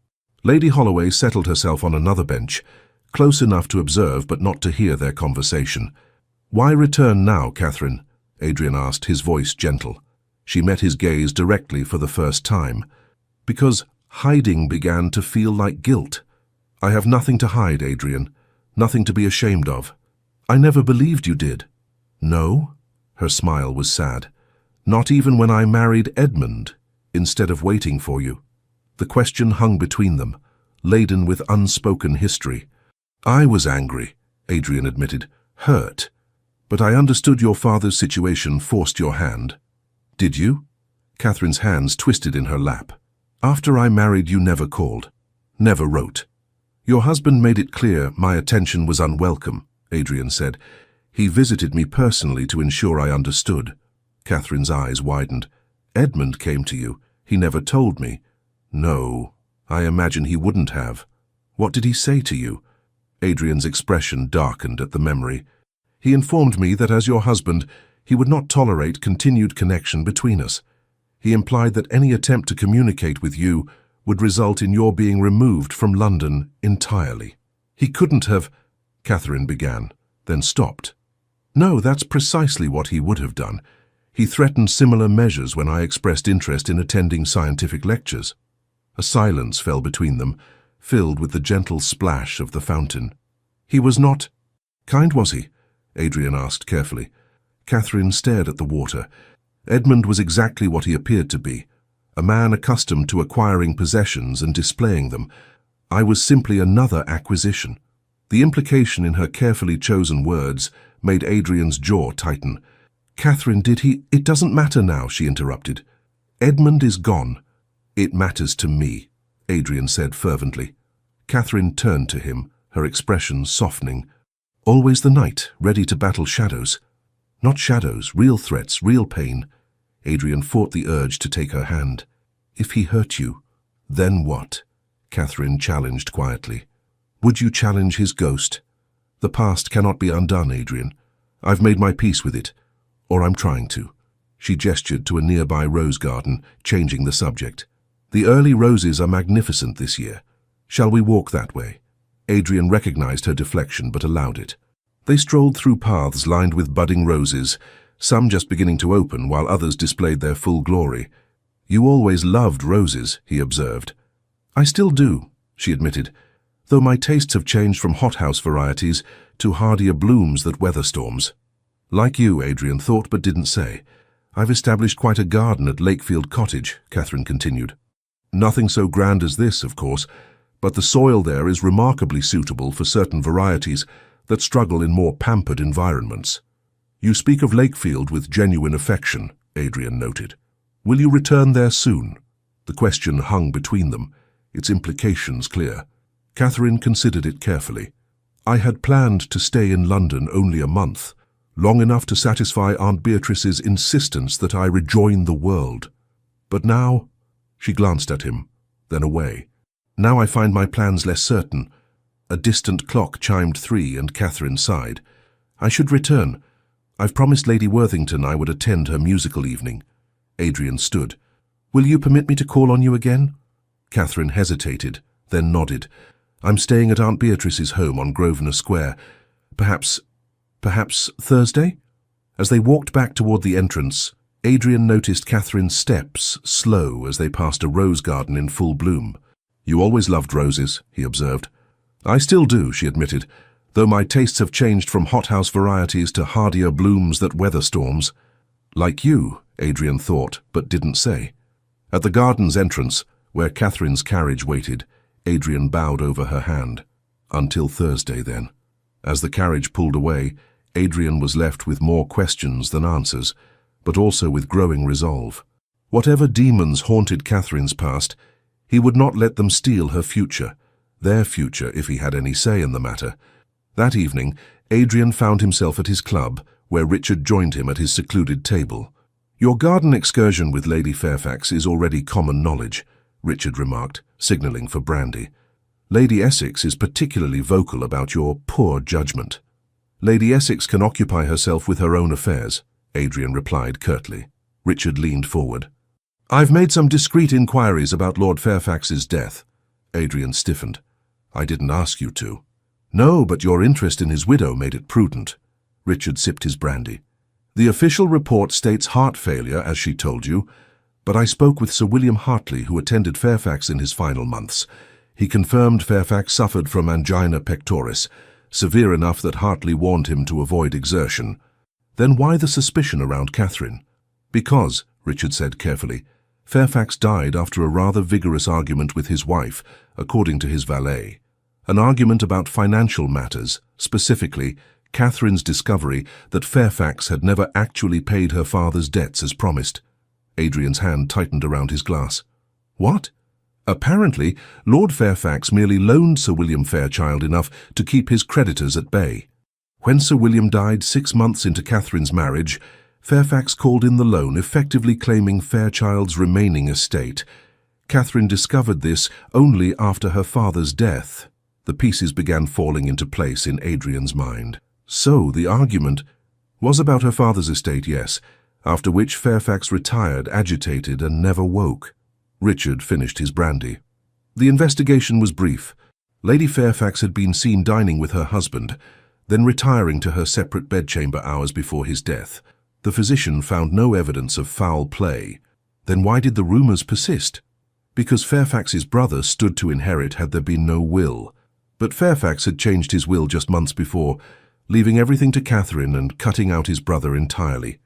Lady Holloway settled herself on another bench, close enough to observe but not to hear their conversation. Why return now, Catherine? Adrian asked, his voice gentle. She met his gaze directly for the first time. Because hiding began to feel like guilt. I have nothing to hide, Adrian. Nothing to be ashamed of. I never believed you did. No? Her smile was sad. Not even when I married Edmund, instead of waiting for you. The question hung between them, laden with unspoken history. I was angry, Adrian admitted, hurt. But I understood your father's situation forced your hand. Did you? Catherine's hands twisted in her lap. After I married, you never called, never wrote. Your husband made it clear my attention was unwelcome, Adrian said. He visited me personally to ensure I understood. Catherine's eyes widened. Edmund came to you. He never told me. No, I imagine he wouldn't have. What did he say to you? Adrian's expression darkened at the memory. He informed me that as your husband, he would not tolerate continued connection between us. He implied that any attempt to communicate with you would result in your being removed from London entirely. He couldn't have, Catherine began, then stopped. No, that's precisely what he would have done. He threatened similar measures when I expressed interest in attending scientific lectures. A silence fell between them, filled with the gentle splash of the fountain. He was not kind, was he? Adrian asked carefully. Catherine stared at the water. Edmund was exactly what he appeared to be, a man accustomed to acquiring possessions and displaying them. I was simply another acquisition. The implication in her carefully chosen words made Adrian's jaw tighten. Catherine, did he? It doesn't matter now, she interrupted. Edmund is gone. It matters to me, Adrian said fervently. Catherine turned to him, her expression softening. Always the knight, ready to battle shadows. Not shadows, real threats, real pain. Adrian fought the urge to take her hand. If he hurt you, then what? Catherine challenged quietly. Would you challenge his ghost? The past cannot be undone, Adrian. I've made my peace with it, or I'm trying to. She gestured to a nearby rose garden, changing the subject. The early roses are magnificent this year. Shall we walk that way? Adrian recognized her deflection but allowed it. They strolled through paths lined with budding roses, some just beginning to open while others displayed their full glory. You always loved roses, he observed. I still do, she admitted, though my tastes have changed from hothouse varieties to hardier blooms that weather storms. Like you, Adrian thought but didn't say. I've established quite a garden at Lakefield Cottage, Catherine continued. Nothing so grand as this, of course, but the soil there is remarkably suitable for certain varieties that struggle in more pampered environments. You speak of Lakefield with genuine affection, Adrian noted. Will you return there soon? The question hung between them. its implications clear. Catherine considered it carefully. I had planned to stay in London only a month, long enough to satisfy Aunt Beatrice's insistence that I rejoin the world. But now, she glanced at him, then away. Now I find my plans less certain. A distant clock chimed 3 and Catherine sighed. I should return. I've promised Lady Worthington I would attend her musical evening. Adrian stood. Will you permit me to call on you again? Catherine hesitated, then nodded. I'm staying at Aunt Beatrice's home on Grosvenor Square. Perhaps Thursday? As they walked back toward the entrance, Adrian noticed Catherine's steps slow as they passed a rose garden in full bloom. You always loved roses, he observed. I still do, she admitted, though my tastes have changed from hothouse varieties to hardier blooms that weather storms. Like you, Adrian thought, but didn't say. At the garden's entrance, where Catherine's carriage waited, Adrian bowed over her hand. Until Thursday, then. As the carriage pulled away, Adrian was left with more questions than answers, but also with growing resolve. Whatever demons haunted Catherine's past, he would not let them steal her future, their future if he had any say in the matter. That evening, Adrian found himself at his club, where Richard joined him at his secluded table. Your garden excursion with Lady Fairfax is already common knowledge, Richard remarked, signalling for brandy. Lady Essex is particularly vocal about your poor judgment. Lady Essex can occupy herself with her own affairs, Adrian replied curtly. Richard leaned forward. I've made some discreet inquiries about Lord Fairfax's death. Adrian stiffened. I didn't ask you to. No, but your interest in his widow made it prudent. Richard sipped his brandy. The official report states heart failure, as she told you, but I spoke with Sir William Hartley, who attended Fairfax in his final months. He confirmed Fairfax suffered from angina pectoris, severe enough that Hartley warned him to avoid exertion. Then why the suspicion around Catherine? Because, Richard said carefully, Fairfax died after a rather vigorous argument with his wife, according to his valet. An argument about financial matters, specifically Catherine's discovery that Fairfax had never actually paid her father's debts as promised. Adrian's hand tightened around his glass. What? Apparently, Lord Fairfax merely loaned Sir William Fairchild enough to keep his creditors at bay. When Sir William died 6 months into Catherine's marriage, Fairfax called in the loan, effectively claiming Fairchild's remaining estate. Catherine discovered this only after her father's death. The pieces began falling into place in Adrian's mind. So the argument was about her father's estate, yes, after which Fairfax retired, agitated, and never woke. Richard finished his brandy. The investigation was brief. Lady Fairfax had been seen dining with her husband, then retiring to her separate bedchamber hours before his death. The physician found no evidence of foul play. Then why did the rumours persist? Because Fairfax's brother stood to inherit had there been no will. But Fairfax had changed his will just months before, leaving everything to Catherine and cutting out his brother entirely.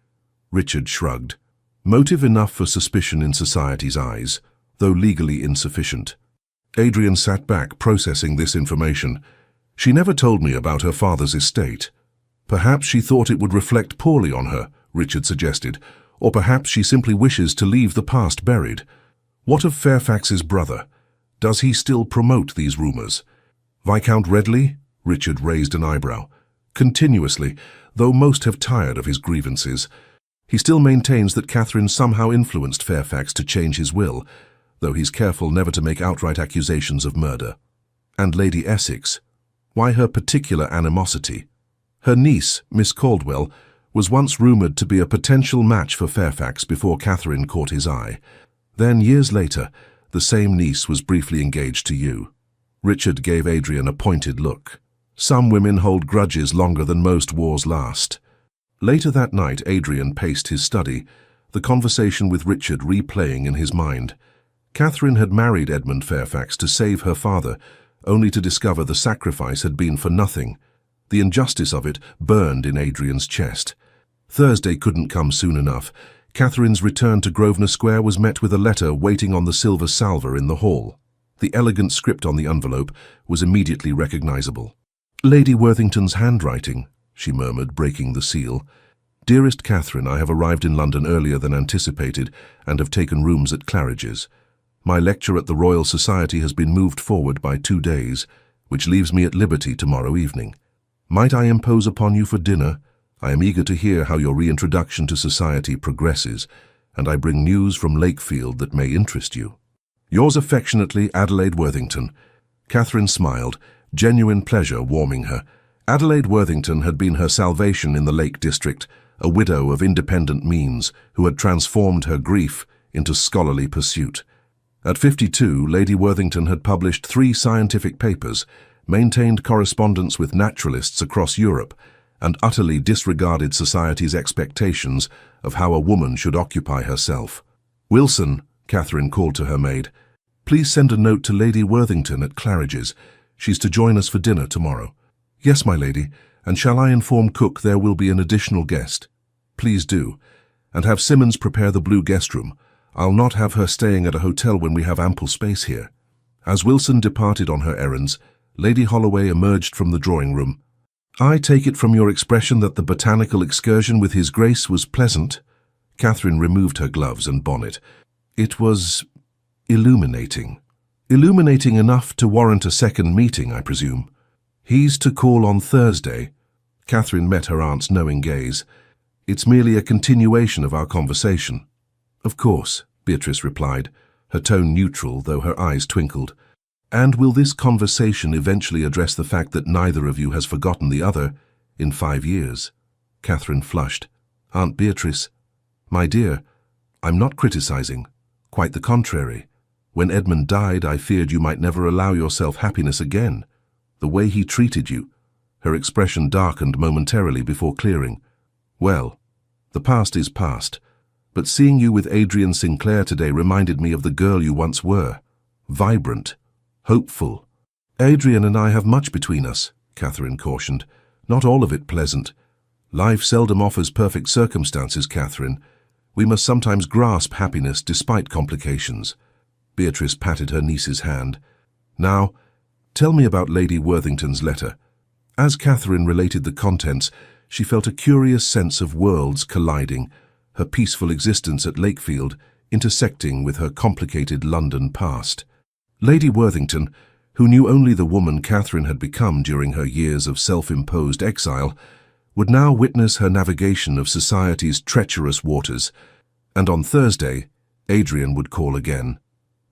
Richard shrugged. Motive enough for suspicion in society's eyes, though legally insufficient. Adrian sat back, processing this information. She never told me about her father's estate. Perhaps she thought it would reflect poorly on her, Richard suggested, or perhaps she simply wishes to leave the past buried. What of Fairfax's brother? Does he still promote these rumours? Viscount Redley? Richard raised an eyebrow. Continuously, though most have tired of his grievances. He still maintains that Catherine somehow influenced Fairfax to change his will, though he's careful never to make outright accusations of murder. And Lady Essex? Why her particular animosity? Her niece, Miss Caldwell, was once rumoured to be a potential match for Fairfax before Catherine caught his eye. Then, years later, the same niece was briefly engaged to you. Richard gave Adrian a pointed look. Some women hold grudges longer than most wars last. Later that night, Adrian paced his study, the conversation with Richard replaying in his mind. Catherine had married Edmund Fairfax to save her father, only to discover the sacrifice had been for nothing. The injustice of it burned in Adrian's chest. Thursday couldn't come soon enough. Catherine's return to Grosvenor Square was met with a letter waiting on the silver salver in the hall. The elegant script on the envelope was immediately recognizable. Lady Worthington's handwriting, she murmured, breaking the seal. Dearest Catherine, I have arrived in London earlier than anticipated and have taken rooms at Claridge's. My lecture at the Royal Society has been moved forward by 2 days, which leaves me at liberty tomorrow evening. Might I impose upon you for dinner? I am eager to hear how your reintroduction to society progresses, and I bring news from Lakefield that may interest you. Yours affectionately, Adelaide Worthington. Catherine smiled, genuine pleasure warming her. Adelaide Worthington had been her salvation in the Lake District, a widow of independent means who had transformed her grief into scholarly pursuit. At 52, Lady Worthington had published 3 scientific papers, maintained correspondence with naturalists across Europe, and utterly disregarded society's expectations of how a woman should occupy herself. "Wilson," Catherine called to her maid, "please send a note to Lady Worthington at Claridge's. She's to join us for dinner tomorrow." "Yes, my lady, and shall I inform cook there will be an additional guest?" "Please do, and have Simmons prepare the blue guest room. I'll not have her staying at a hotel when we have ample space here." As Wilson departed on her errands, Lady Holloway emerged from the drawing room. "I take it from your expression that the botanical excursion with His Grace was pleasant?" Catherine removed her gloves and bonnet. "It was illuminating. Illuminating enough to warrant a second meeting, I presume." "He's to call on Thursday." Catherine met her aunt's knowing gaze. "It's merely a continuation of our conversation." "Of course," Beatrice replied, her tone neutral though her eyes twinkled. "And will this conversation eventually address the fact that neither of you has forgotten the other in 5 years?" Catherine flushed. "Aunt Beatrice, my dear, I'm not criticizing. Quite the contrary. When Edmund died, I feared you might never allow yourself happiness again. The way he treated you." Her expression darkened momentarily before clearing. "Well, the past is past. But seeing you with Adrian Sinclair today reminded me of the girl you once were. Vibrant, hopeful." "Adrian and I have much between us," Catherine cautioned. "Not all of it pleasant. Life seldom offers perfect circumstances, Catherine. We must sometimes grasp happiness despite complications." Beatrice patted her niece's hand. "Now, tell me about Lady Worthington's letter." As Catherine related the contents, she felt a curious sense of worlds colliding, her peaceful existence at Lakefield intersecting with her complicated London past. Lady Worthington, who knew only the woman Catherine had become during her years of self-imposed exile, would now witness her navigation of society's treacherous waters, and on Thursday, Adrian would call again.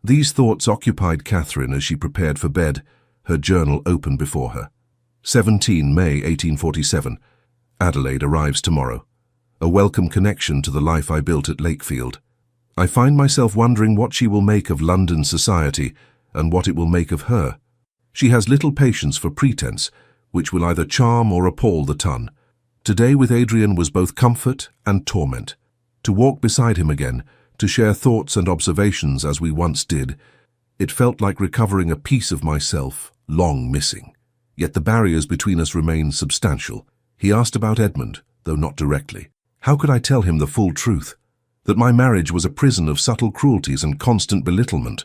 These thoughts occupied Catherine as she prepared for bed, her journal open before her. 17 May 1847. Adelaide arrives tomorrow. A welcome connection to the life I built at Lakefield. I find myself wondering what she will make of London society and what it will make of her. She has little patience for pretense, which will either charm or appall the ton. Today with Adrian was both comfort and torment. To walk beside him again, to share thoughts and observations as we once did, it felt like recovering a piece of myself long missing. Yet the barriers between us remained substantial. He asked about Edmund, though not directly. How could I tell him the full truth? That my marriage was a prison of subtle cruelties and constant belittlement.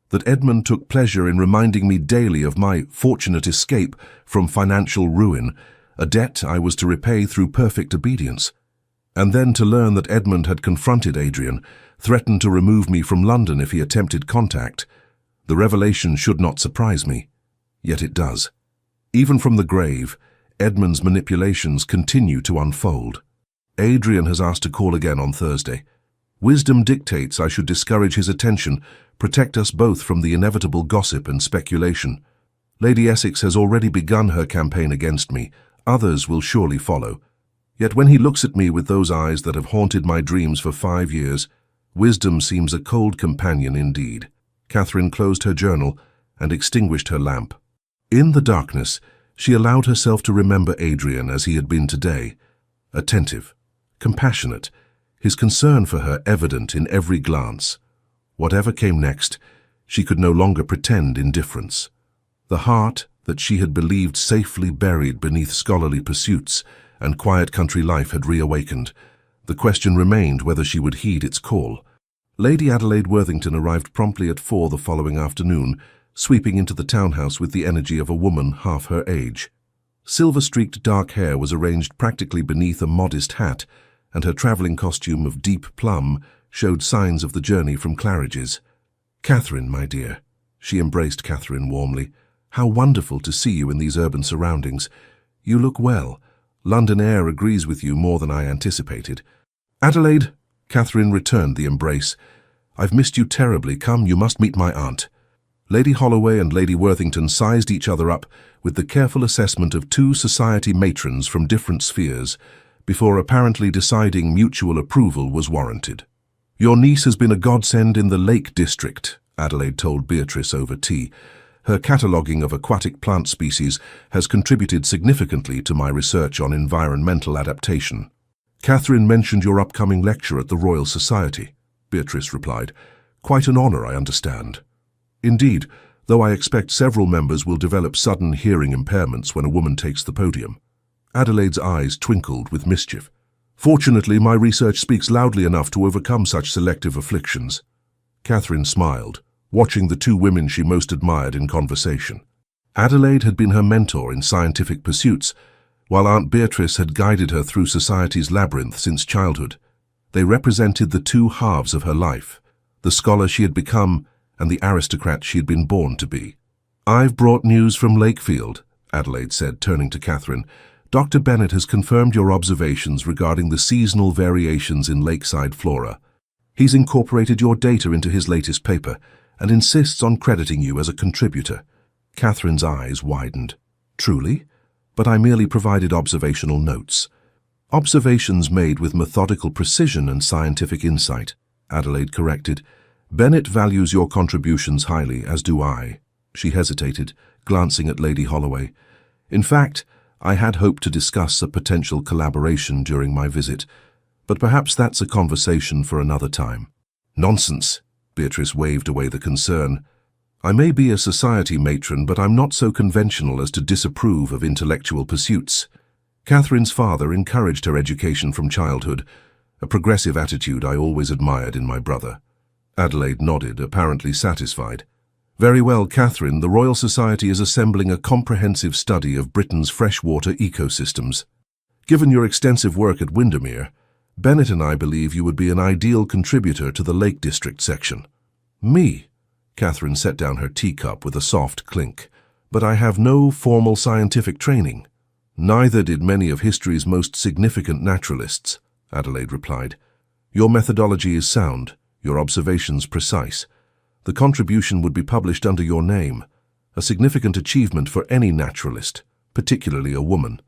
That Edmund took pleasure in reminding me daily of my fortunate escape from financial ruin, a debt I was to repay through perfect obedience. And then to learn that Edmund had confronted Adrian, threatened to remove me from London if he attempted contact. The revelation should not surprise me. Yet it does. Even from the grave, Edmund's manipulations continue to unfold. Adrian has asked to call again on Thursday. Wisdom dictates I should discourage his attention, protect us both from the inevitable gossip and speculation. Lady Essex has already begun her campaign against me. Others will surely follow. Yet when he looks at me with those eyes that have haunted my dreams for 5 years, wisdom seems a cold companion indeed. Catherine closed her journal and extinguished her lamp. In the darkness, she allowed herself to remember Adrian as he had been today, attentive, compassionate, his concern for her evident in every glance. Whatever came next, she could no longer pretend indifference. The heart that she had believed safely buried beneath scholarly pursuits and quiet country life had reawakened. The question remained whether she would heed its call. Lady Adelaide Worthington arrived promptly at 4 the following afternoon, sweeping into the townhouse with the energy of a woman half her age. Silver-streaked dark hair was arranged practically beneath a modest hat, and her travelling costume of deep plum showed signs of the journey from Claridge's. Catherine, my dear. She embraced Catherine warmly. How wonderful to see you in these urban surroundings. You look well. London air agrees with you more than I anticipated. Adelaide, Catherine returned the embrace. I've missed you terribly. Come, you must meet my aunt. Lady Holloway and Lady Worthington sized each other up with the careful assessment of two society matrons from different spheres, before apparently deciding mutual approval was warranted. Your niece has been a godsend in the Lake District, Adelaide told Beatrice over tea. Her cataloguing of aquatic plant species has contributed significantly to my research on environmental adaptation. Catherine mentioned your upcoming lecture at the Royal Society, Beatrice replied. Quite an honour, I understand. Indeed, though I expect several members will develop sudden hearing impairments when a woman takes the podium. Adelaide's eyes twinkled with mischief. Fortunately, my research speaks loudly enough to overcome such selective afflictions. Catherine smiled, watching the two women she most admired in conversation. Adelaide had been her mentor in scientific pursuits, while Aunt Beatrice had guided her through society's labyrinth since childhood. They represented the two halves of her life, the scholar she had become and the aristocrat she had been born to be. I've brought news from Lakefield, Adelaide said, turning to Catherine. Dr. Bennett has confirmed your observations regarding the seasonal variations in lakeside flora. He's incorporated your data into his latest paper and insists on crediting you as a contributor. Catherine's eyes widened. Truly? But I merely provided observational notes. Observations made with methodical precision and scientific insight, Adelaide corrected. Bennett values your contributions highly, as do I. She hesitated, glancing at Lady Holloway. In fact, I had hoped to discuss a potential collaboration during my visit, but perhaps that's a conversation for another time. Nonsense, Beatrice waved away the concern. I may be a society matron, but I'm not so conventional as to disapprove of intellectual pursuits. Catherine's father encouraged her education from childhood, a progressive attitude I always admired in my brother. Adelaide nodded, apparently satisfied. Very well, Catherine, the Royal Society is assembling a comprehensive study of Britain's freshwater ecosystems. Given your extensive work at Windermere, Bennett and I believe you would be an ideal contributor to the Lake District section. Me? Catherine set down her teacup with a soft clink. But I have no formal scientific training. Neither did many of history's most significant naturalists, Adelaide replied. Your methodology is sound, your observations precise. The contribution would be published under your name, a significant achievement for any naturalist, particularly a woman.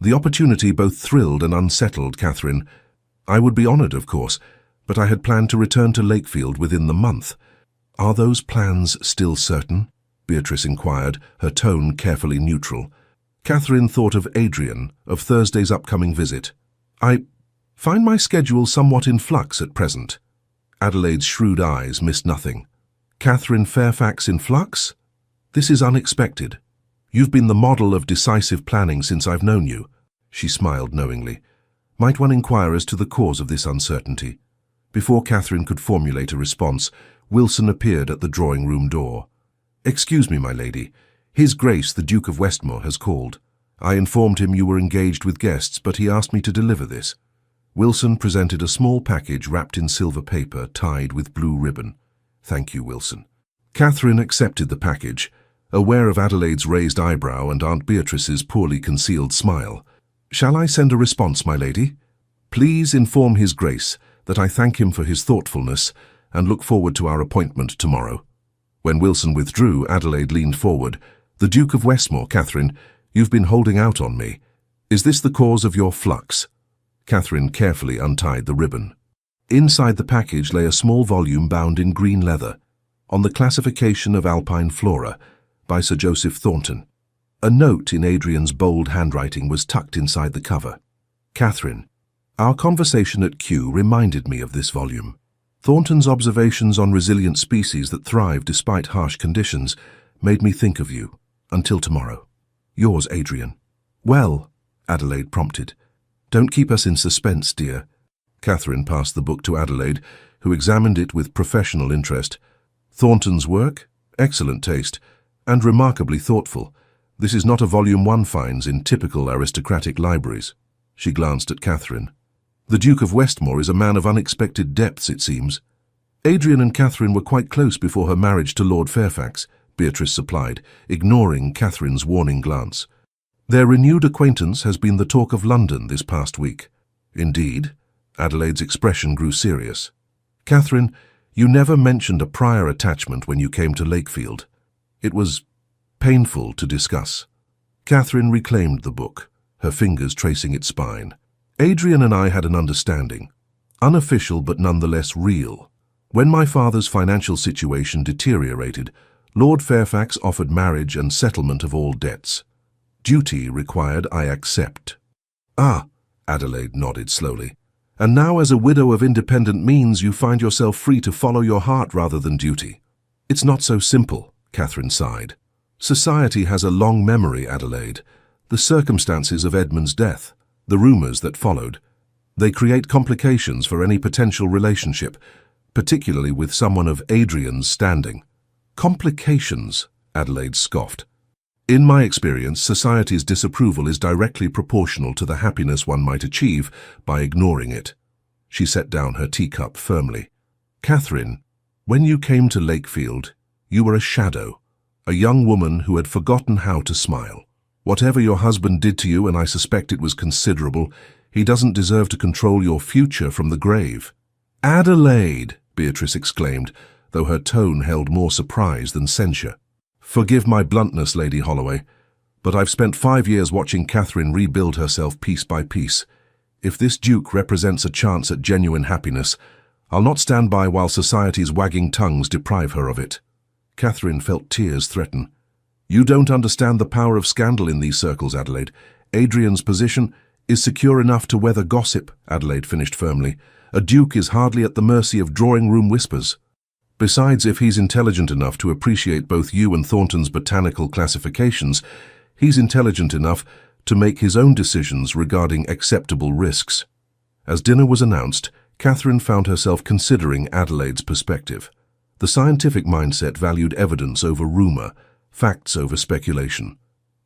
The opportunity both thrilled and unsettled Catherine. I would be honoured, of course, but I had planned to return to Lakefield within the month. Are those plans still certain? Beatrice inquired, her tone carefully neutral. Catherine thought of Adrian, of Thursday's upcoming visit. I find my schedule somewhat in flux at present. Adelaide's shrewd eyes missed nothing. Catherine Fairfax in flux? This is unexpected. You've been the model of decisive planning since I've known you. She smiled knowingly. Might one inquire as to the cause of this uncertainty? Before Catherine could formulate a response, Wilson appeared at the drawing-room door. Excuse me, my lady. His Grace, the Duke of Westmore, has called. I informed him you were engaged with guests, but he asked me to deliver this. Wilson presented a small package wrapped in silver paper, tied with blue ribbon. Thank you, Wilson. Catherine accepted the package, aware of Adelaide's raised eyebrow and Aunt Beatrice's poorly concealed smile. Shall I send a response, my lady? Please inform His Grace that I thank him for his thoughtfulness and look forward to our appointment tomorrow. When Wilson withdrew, Adelaide leaned forward. The Duke of Westmore, Catherine, you've been holding out on me. Is this the cause of your flux? Catherine carefully untied the ribbon. Inside the package lay a small volume bound in green leather, On the Classification of Alpine Flora, by Sir Joseph Thornton. A note in Adrian's bold handwriting was tucked inside the cover. Catherine, our conversation at Kew reminded me of this volume. Thornton's observations on resilient species that thrive despite harsh conditions made me think of you. Until tomorrow. Yours, Adrian. Well, Adelaide prompted. Don't keep us in suspense, dear. Catherine passed the book to Adelaide, who examined it with professional interest. Thornton's work? Excellent taste, and remarkably thoughtful. This is not a volume one finds in typical aristocratic libraries. She glanced at Catherine. The Duke of Westmore is a man of unexpected depths, it seems. Adrian and Catherine were quite close before her marriage to Lord Fairfax, Beatrice supplied, ignoring Catherine's warning glance. Their renewed acquaintance has been the talk of London this past week. Indeed, Adelaide's expression grew serious. Catherine, you never mentioned a prior attachment when you came to Lakefield. It was painful to discuss. Catherine reclaimed the book, her fingers tracing its spine. Adrian and I had an understanding, unofficial but nonetheless real. When my father's financial situation deteriorated, Lord Fairfax offered marriage and settlement of all debts. Duty required I accept. Ah, Adelaide nodded slowly. And now as a widow of independent means you find yourself free to follow your heart rather than duty. It's not so simple, Catherine sighed. Society has a long memory, Adelaide. The circumstances of Edmund's death, the rumours that followed, they create complications for any potential relationship, particularly with someone of Adrian's standing. Complications, Adelaide scoffed. In my experience, society's disapproval is directly proportional to the happiness one might achieve by ignoring it. She set down her teacup firmly. Catherine, when you came to Lakefield, you were a shadow, a young woman who had forgotten how to smile. Whatever your husband did to you, and I suspect it was considerable, he doesn't deserve to control your future from the grave. Adelaide, Beatrice exclaimed, though her tone held more surprise than censure. Forgive my bluntness, Lady Holloway, but I've spent 5 years watching Catherine rebuild herself piece by piece. If this Duke represents a chance at genuine happiness, I'll not stand by while society's wagging tongues deprive her of it. Catherine felt tears threaten. You don't understand the power of scandal in these circles, Adelaide. Adrian's position is secure enough to weather gossip, Adelaide finished firmly. A duke is hardly at the mercy of drawing-room whispers. Besides, if he's intelligent enough to appreciate both you and Thornton's botanical classifications, he's intelligent enough to make his own decisions regarding acceptable risks. As dinner was announced, Catherine found herself considering Adelaide's perspective. The scientific mindset valued evidence over rumour, facts over speculation.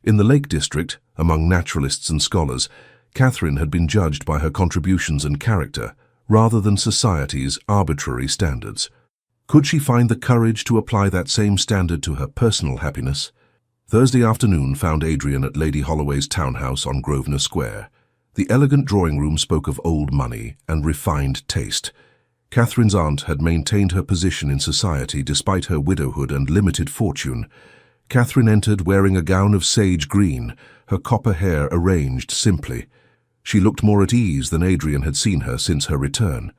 In the Lake District, among naturalists and scholars, Catherine had been judged by her contributions and character, rather than society's arbitrary standards. Could she find the courage to apply that same standard to her personal happiness? Thursday afternoon found Adrian at Lady Holloway's townhouse on Grosvenor Square. The elegant drawing room spoke of old money and refined taste. Catherine's aunt had maintained her position in society despite her widowhood and limited fortune. Catherine entered wearing a gown of sage green, her copper hair arranged simply. She looked more at ease than Adrian had seen her since her return.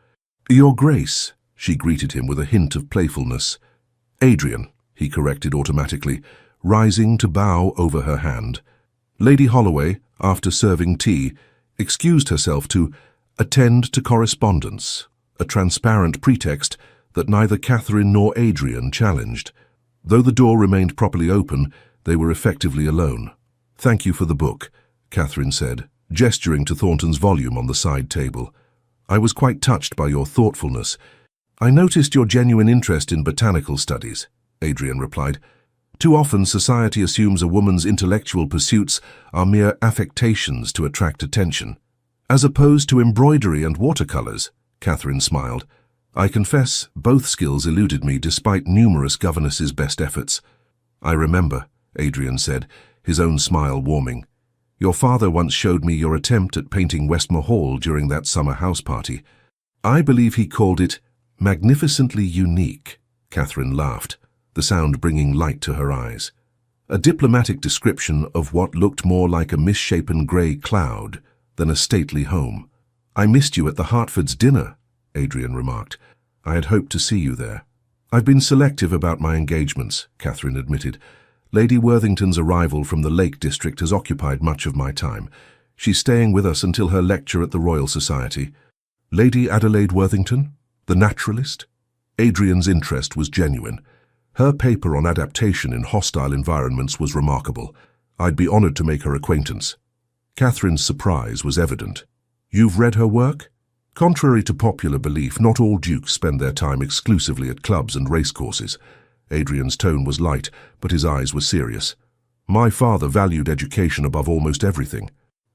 "Your Grace," she greeted him with a hint of playfulness. "Adrian," he corrected automatically, rising to bow over her hand. Lady Holloway, after serving tea, excused herself to attend to correspondence, a transparent pretext that neither Catherine nor Adrian challenged. Though the door remained properly open, they were effectively alone. "Thank you for the book," Catherine said, gesturing to Thornton's volume on the side table. "I was quite touched by your thoughtfulness." "I noticed your genuine interest in botanical studies," Adrian replied. "Too often society assumes a woman's intellectual pursuits are mere affectations to attract attention. As opposed to embroidery and watercolours," Catherine smiled. "I confess both skills eluded me despite numerous governesses' best efforts." "I remember," Adrian said, his own smile warming. "Your father once showed me your attempt at painting Westmore Hall during that summer house party. I believe he called it magnificently unique." Catherine laughed, the sound bringing light to her eyes. "A diplomatic description of what looked more like a misshapen grey cloud than a stately home. I missed you at the Hertfords' dinner," Adrian remarked. "I had hoped to see you there." "I've been selective about my engagements," Catherine admitted. "Lady Worthington's arrival from the Lake District has occupied much of my time. She's staying with us until her lecture at the Royal Society." "Lady Adelaide Worthington? The naturalist?" Adrian's interest was genuine. Her paper on adaptation in hostile environments was remarkable. I'd be honoured to make her acquaintance. Catherine's surprise was evident. "You've read her work?" Contrary to popular belief, not all dukes spend their time exclusively at clubs and racecourses. Adrian's tone was light, but his eyes were serious. "My father valued education above almost everything.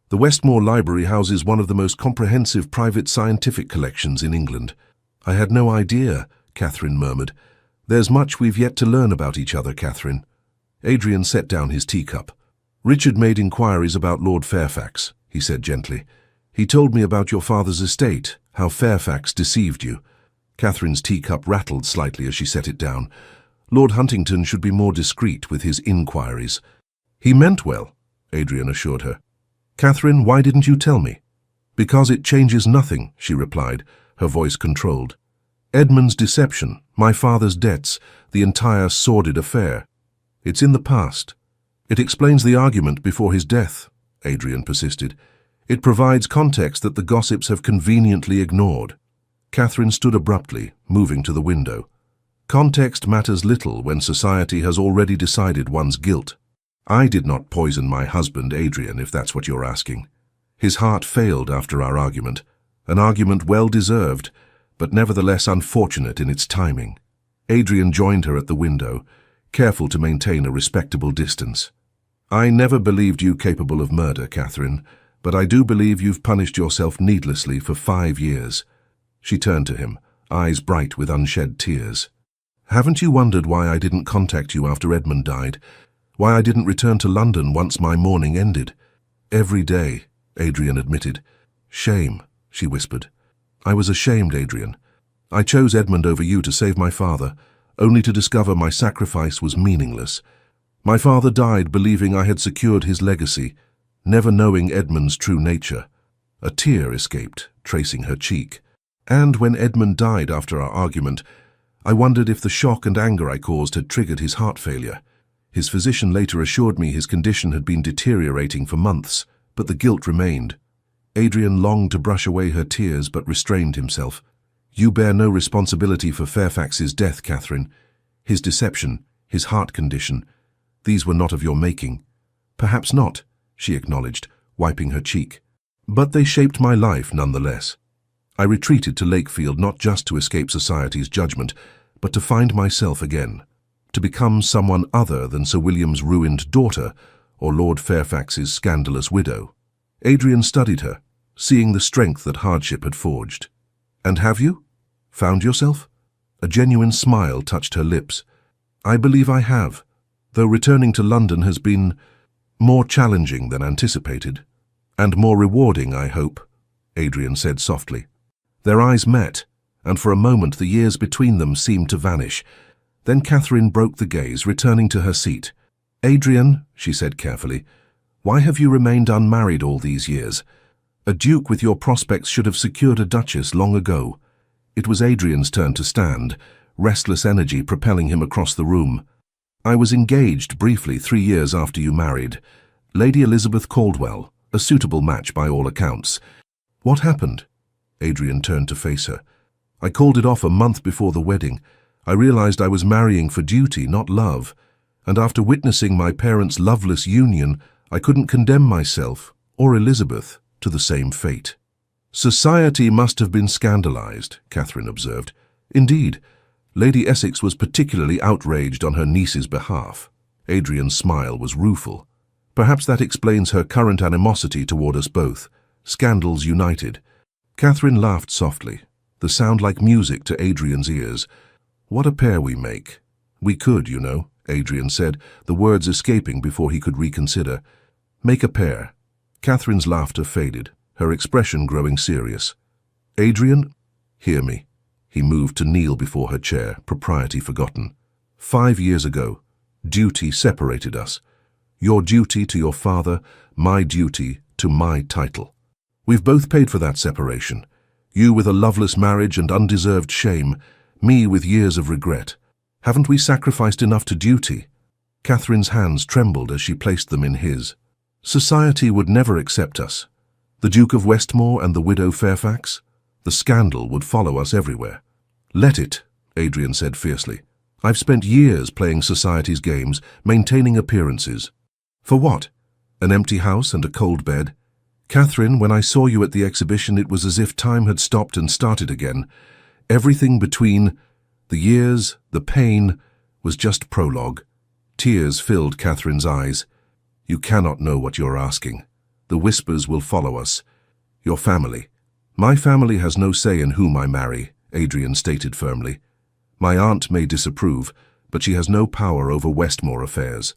The Westmore Library houses one of the most comprehensive private scientific collections in England." "I had no idea," Catherine murmured. "There's much we've yet to learn about each other, Catherine." Adrian set down his teacup. "Richard made inquiries about Lord Fairfax," he said gently. "He told me about your father's estate, how Fairfax deceived you." Catherine's teacup rattled slightly as she set it down. "Lord Huntington should be more discreet with his inquiries." "He meant well," Adrian assured her. "Catherine, why didn't you tell me?" "Because it changes nothing," she replied, her voice controlled. "Edmund's deception, my father's debts, the entire sordid affair. It's in the past. It explains the argument before his death," Adrian persisted. "It provides context that the gossips have conveniently ignored." Catherine stood abruptly, moving to the window. "Context matters little when society has already decided one's guilt. I did not poison my husband, Adrian, if that's what you're asking. His heart failed after our argument, an argument well-deserved, but nevertheless unfortunate in its timing." Adrian joined her at the window, careful to maintain a respectable distance. "I never believed you capable of murder, Catherine, but I do believe you've punished yourself needlessly for 5 years. She turned to him, eyes bright with unshed tears. "Haven't you wondered why I didn't contact you after Edmund died? Why I didn't return to London once my mourning ended?" "Every day," Adrian admitted. "Shame," she whispered. "I was ashamed, Adrian. I chose Edmund over you to save my father, only to discover my sacrifice was meaningless. My father died believing I had secured his legacy, never knowing Edmund's true nature." A tear escaped, tracing her cheek. "And when Edmund died after our argument, I wondered if the shock and anger I caused had triggered his heart failure. His physician later assured me his condition had been deteriorating for months, but the guilt remained." Adrian longed to brush away her tears but restrained himself. "You bear no responsibility for Fairfax's death, Catherine. His deception, his heart condition, these were not of your making." "Perhaps not," she acknowledged, wiping her cheek. "But they shaped my life nonetheless. I retreated to Lakefield not just to escape society's judgment, but to find myself again, to become someone other than Sir William's ruined daughter or Lord Fairfax's scandalous widow." Adrian studied her, seeing the strength that hardship had forged. "And have you? Found yourself?" A genuine smile touched her lips. "I believe I have, though returning to London has been more challenging than anticipated. And more rewarding, I hope," Adrian said softly. Their eyes met, and for a moment the years between them seemed to vanish. Then Catherine broke the gaze, returning to her seat. "Adrian," she said carefully, "why have you remained unmarried all these years? A duke with your prospects should have secured a duchess long ago." It was Adrian's turn to stand, restless energy propelling him across the room. "I was engaged briefly 3 years after you married. Lady Elizabeth Caldwell, a suitable match by all accounts." "What happened?" Adrian turned to face her. "I called it off a month before the wedding. I realized I was marrying for duty, not love. And after witnessing my parents' loveless union, I couldn't condemn myself, or Elizabeth, to the same fate." "Society must have been scandalized," Catherine observed. "Indeed, Lady Essex was particularly outraged on her niece's behalf." Adrian's smile was rueful. "Perhaps that explains her current animosity toward us both. Scandals united." Catherine laughed softly, the sound like music to Adrian's ears. "What a pair we make." "We could, you know," Adrian said, the words escaping before he could reconsider. "Make a pair." Catherine's laughter faded, her expression growing serious. "Adrian, hear me." He moved to kneel before her chair, propriety forgotten. 5 years ago, duty separated us. Your duty to your father, my duty to my title. We've both paid for that separation. You with a loveless marriage and undeserved shame, me with years of regret. Haven't we sacrificed enough to duty?" Catherine's hands trembled as she placed them in his. "Society would never accept us. The Duke of Westmore and the widow Fairfax? The scandal would follow us everywhere." "Let it," Adrian said fiercely. "I've spent years playing society's games, maintaining appearances. For what? An empty house and a cold bed? Catherine, when I saw you at the exhibition, it was as if time had stopped and started again. Everything between, the years, the pain, was just prologue." Tears filled Catherine's eyes. "You cannot know what you're asking. The whispers will follow us. Your family." "My family has no say in whom I marry," Adrian stated firmly. My aunt may disapprove, but she has no power over Westmore affairs.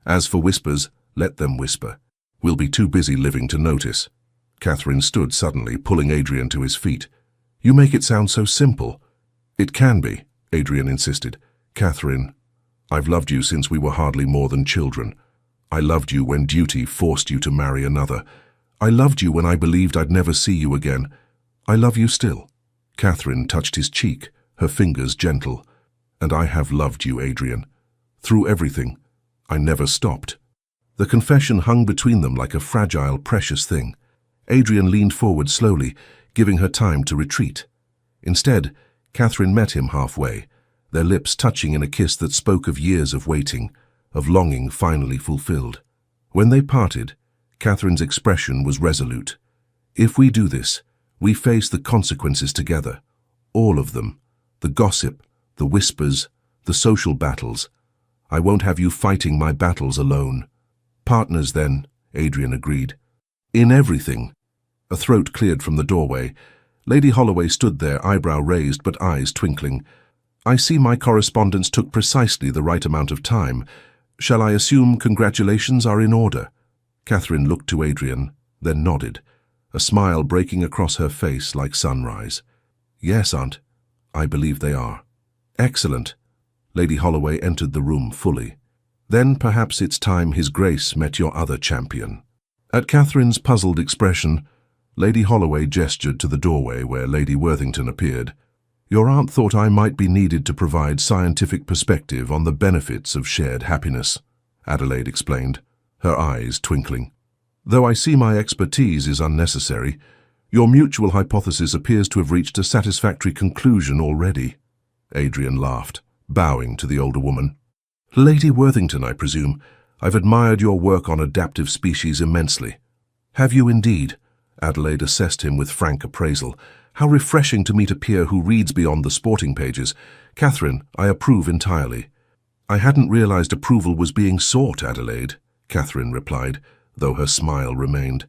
As for whispers, let them whisper. We'll be too busy living to notice." Catherine stood suddenly, pulling Adrian to his feet. "You make it sound so simple." "It can be," Adrian insisted. "Catherine, I've loved you since we were hardly more than children. I loved you when duty forced you to marry another. I loved you when I believed I'd never see you again. I love you still." Catherine touched his cheek, her fingers gentle. "And I have loved you, Adrian. Through everything. I never stopped." The confession hung between them like a fragile, precious thing. Adrian leaned forward slowly, giving her time to retreat. Instead, Catherine met him halfway, their lips touching in a kiss that spoke of years of waiting, of longing finally fulfilled. When they parted, Catherine's expression was resolute. "If we do this, we face the consequences together. All of them. The gossip, the whispers, the social battles. I won't have you fighting my battles alone." "Partners, then," Adrian agreed. "In everything." A throat cleared from the doorway. Lady Holloway stood there, eyebrow raised but eyes twinkling. "I see my correspondence took precisely the right amount of time. Shall I assume congratulations are in order?" Catherine looked to Adrian, then nodded, a smile breaking across her face like sunrise. "Yes, Aunt, I believe they are." "Excellent." Lady Holloway entered the room fully. "Then perhaps it's time His Grace met your other champion." At Catherine's puzzled expression, Lady Holloway gestured to the doorway where Lady Worthington appeared. "Your aunt thought I might be needed to provide scientific perspective on the benefits of shared happiness," Adelaide explained, her eyes twinkling. "Though I see my expertise is unnecessary, your mutual hypothesis appears to have reached a satisfactory conclusion already." Adrian laughed, bowing to the older woman. "Lady Worthington, I presume. I've admired your work on adaptive species immensely." "Have you indeed?" Adelaide assessed him with frank appraisal. "How refreshing to meet a peer who reads beyond the sporting pages. Catherine, I approve entirely." "I hadn't realized approval was being sought, Adelaide," Catherine replied, though her smile remained.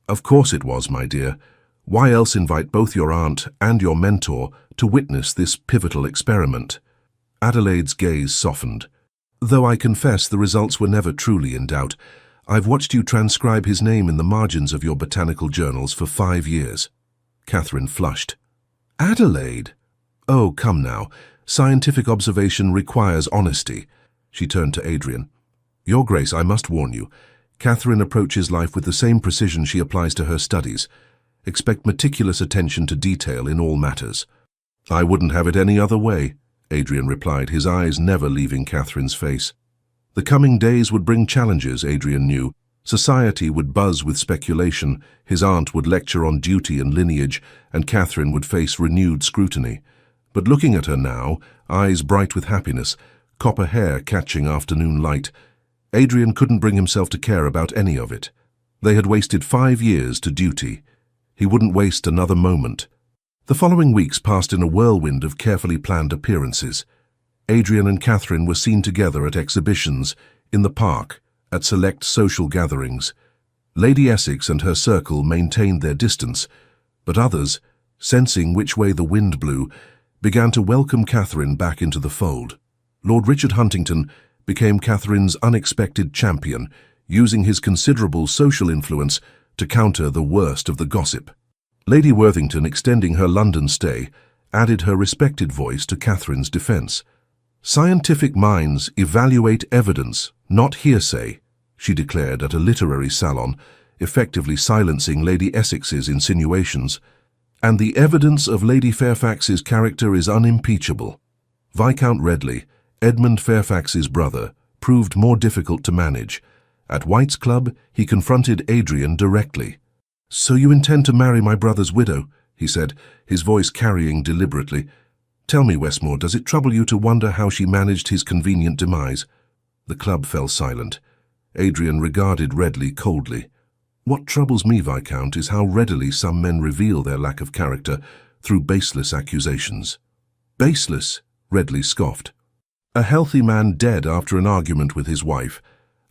"Of course it was, my dear. Why else invite both your aunt and your mentor to witness this pivotal experiment?" Adelaide's gaze softened. "Though I confess the results were never truly in doubt. I've watched you transcribe his name in the margins of your botanical journals for 5 years. Catherine flushed. "Adelaide!" "Oh, come now. Scientific observation requires honesty." She turned to Adrian. "Your Grace, I must warn you. Catherine approaches life with the same precision she applies to her studies. Expect meticulous attention to detail in all matters." "I wouldn't have it any other way," Adrian replied, his eyes never leaving Catherine's face. The coming days would bring challenges, Adrian knew. Society would buzz with speculation, his aunt would lecture on duty and lineage, and Catherine would face renewed scrutiny. But looking at her now, eyes bright with happiness, copper hair catching afternoon light, Adrian couldn't bring himself to care about any of it. They had wasted 5 years to duty. He wouldn't waste another moment. The following weeks passed in a whirlwind of carefully planned appearances. Adrian and Catherine were seen together at exhibitions, in the park, at select social gatherings. Lady Essex and her circle maintained their distance, but others, sensing which way the wind blew, began to welcome Catherine back into the fold. Lord Richard Huntington became Catherine's unexpected champion, using his considerable social influence to counter the worst of the gossip. Lady Worthington, extending her London stay, added her respected voice to Catherine's defence. "Scientific minds evaluate evidence, not hearsay," she declared at a literary salon, effectively silencing Lady Essex's insinuations. "And the evidence of Lady Fairfax's character is unimpeachable." Viscount Redley, Edmund Fairfax's brother, proved more difficult to manage. At White's Club, he confronted Adrian directly. "So you intend to marry my brother's widow?" he said, his voice carrying deliberately. "Tell me, Westmore, does it trouble you to wonder how she managed his convenient demise?" The club fell silent. Adrian regarded Redley coldly. "What troubles me, Viscount, is how readily some men reveal their lack of character through baseless accusations." "Baseless?" Redley scoffed. "A healthy man dead after an argument with his wife,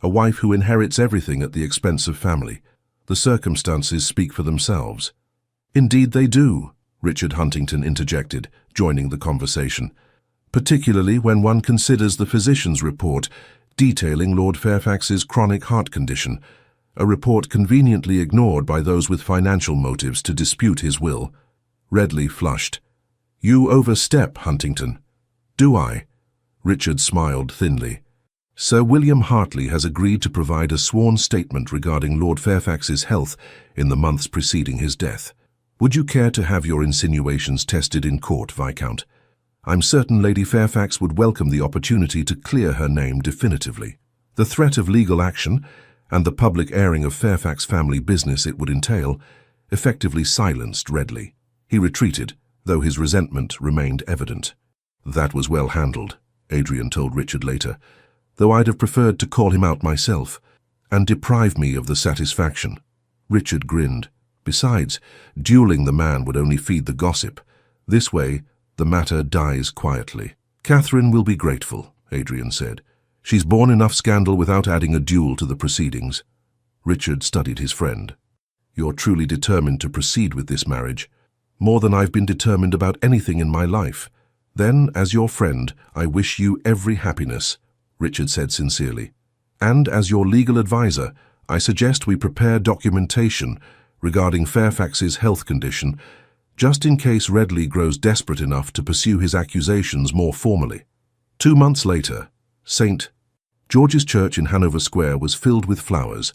a wife who inherits everything at the expense of family. The circumstances speak for themselves." "Indeed they do," Richard Huntington interjected, joining the conversation. particularly when one considers the physician's report detailing Lord Fairfax's chronic heart condition, a report conveniently ignored by those with financial motives to dispute his will. Redley flushed. "You overstep, Huntington." "Do I?" Richard smiled thinly. "Sir William Hartley has agreed to provide a sworn statement regarding Lord Fairfax's health in the months preceding his death. Would you care to have your insinuations tested in court, Viscount? I'm certain Lady Fairfax would welcome the opportunity to clear her name definitively. The threat of legal action, and the public airing of Fairfax family business it would entail, effectively silenced Redley. He retreated, though his resentment remained evident. "That was well handled," Adrian told Richard later, "though I'd have preferred to call him out myself, and deprive me of the satisfaction." Richard grinned. Besides, dueling the man would only feed the gossip. This way, the matter dies quietly. "Catherine will be grateful," Adrian said. "She's borne enough scandal without adding a duel to the proceedings." Richard studied his friend. "You're truly determined to proceed with this marriage, more than I've been determined about anything in my life. Then, as your friend, I wish you every happiness," Richard said sincerely. "And as your legal advisor, I suggest we prepare documentation regarding Fairfax's health condition, just in case Redley grows desperate enough to pursue his accusations more formally." 2 months later, St. George's Church in Hanover Square was filled with flowers,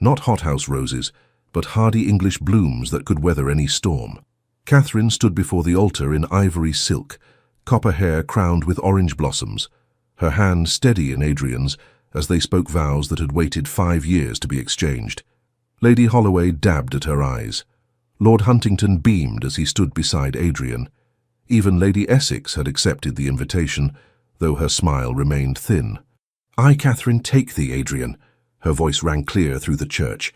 not hothouse roses, but hardy English blooms that could weather any storm. Catherine stood before the altar in ivory silk, copper hair crowned with orange blossoms, her hand steady in Adrian's as they spoke vows that had waited 5 years to be exchanged. Lady Holloway dabbed at her eyes. Lord Huntington beamed as he stood beside Adrian. Even Lady Essex had accepted the invitation, though her smile remained thin. "I, Catherine, take thee, Adrian," her voice rang clear through the church.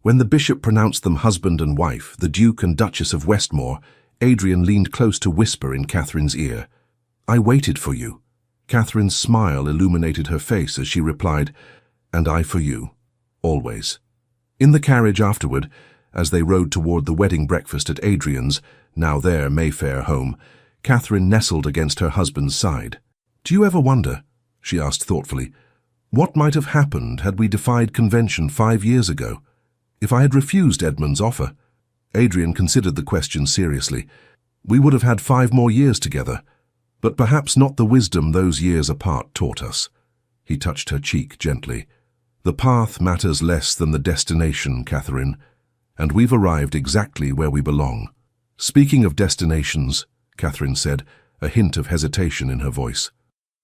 When the bishop pronounced them husband and wife, the Duke and Duchess of Westmore, Adrian leaned close to whisper in Catherine's ear. "I waited for you." Catherine's smile illuminated her face as she replied, "And I for you, always." In the carriage afterward, as they rode toward the wedding breakfast at Adrian's, now their Mayfair home, Catherine nestled against her husband's side. "Do you ever wonder," she asked thoughtfully, "what might have happened had we defied convention 5 years ago? If I had refused Edmund's offer?" Adrian considered the question seriously. "We would have had 5 more years together, but perhaps not the wisdom those years apart taught us." He touched her cheek gently. "The path matters less than the destination, Catherine, and we've arrived exactly where we belong." "Speaking of destinations," Catherine said, a hint of hesitation in her voice,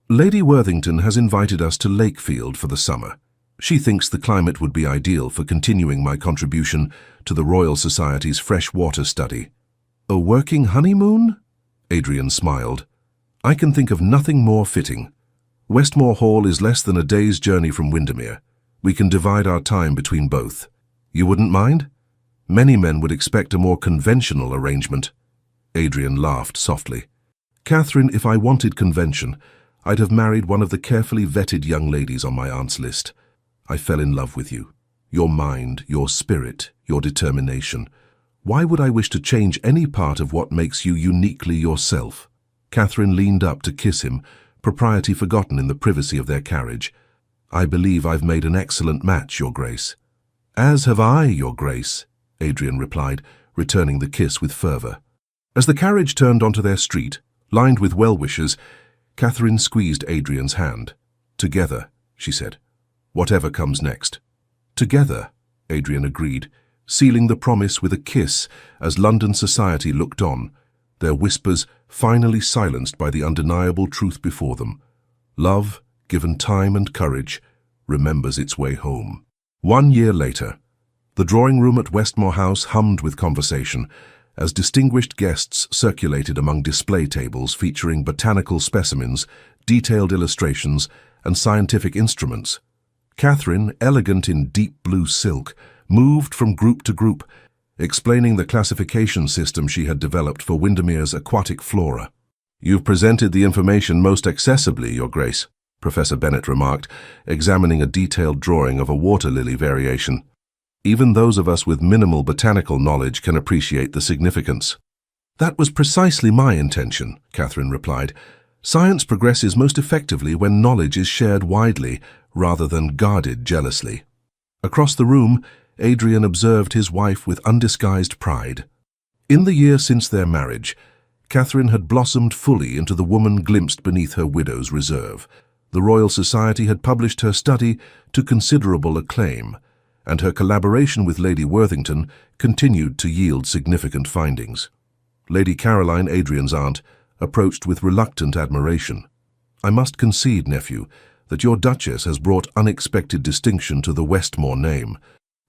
"Lady Worthington has invited us to Lakefield for the summer. She thinks the climate would be ideal for continuing my contribution to the Royal Society's freshwater study." "A working honeymoon?" Adrian smiled. "I can think of nothing more fitting. Westmore Hall is less than a day's journey from Windermere. We can divide our time between both. You wouldn't mind? Many men would expect a more conventional arrangement." Adrian laughed softly. "Catherine, if I wanted convention, I'd have married one of the carefully vetted young ladies on my aunt's list. I fell in love with you. Your mind, your spirit, your determination. Why would I wish to change any part of what makes you uniquely yourself?" Catherine leaned up to kiss him, propriety forgotten in the privacy of their carriage. "I believe I've made an excellent match, Your Grace." "As have I, Your Grace," Adrian replied, returning the kiss with fervour. As the carriage turned onto their street, lined with well-wishers, Catherine squeezed Adrian's hand. "Together," she said, "whatever comes next." "Together," Adrian agreed, sealing the promise with a kiss as London society looked on, their whispers finally silenced by the undeniable truth before them. Love, given time and courage, remembers its way home. 1 year later, the drawing room at Westmore House hummed with conversation as distinguished guests circulated among display tables featuring botanical specimens, detailed illustrations, and scientific instruments. Catherine, elegant in deep blue silk, moved from group to group, explaining the classification system she had developed for Windermere's aquatic flora. "You've presented the information most accessibly, Your Grace," Professor Bennet remarked, examining a detailed drawing of a water lily variation. "Even those of us with minimal botanical knowledge can appreciate the significance." "That was precisely my intention," Catherine replied. Science progresses most effectively when knowledge is shared widely rather than guarded jealously. Across the room, Adrian observed his wife with undisguised pride. In the year since their marriage, Catherine had blossomed fully into the woman glimpsed beneath her widow's reserve. The Royal Society had published her study to considerable acclaim, and her collaboration with Lady Worthington continued to yield significant findings. Lady Caroline, Adrian's aunt, approached with reluctant admiration. "I must concede, nephew, that your Duchess has brought unexpected distinction to the Westmore name.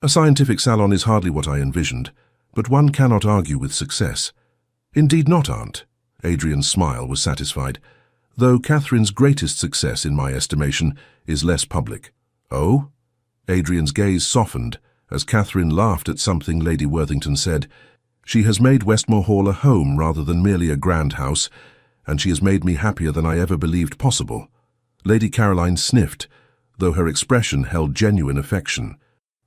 A scientific salon is hardly what I envisioned, but one cannot argue with success." "Indeed not, aunt." Adrian's smile was satisfied, "though Catherine's greatest success, in my estimation, is less public." "Oh?" Adrian's gaze softened as Catherine laughed at something Lady Worthington said. "She has made Westmore Hall a home rather than merely a grand house, and she has made me happier than I ever believed possible." Lady Caroline sniffed, though her expression held genuine affection.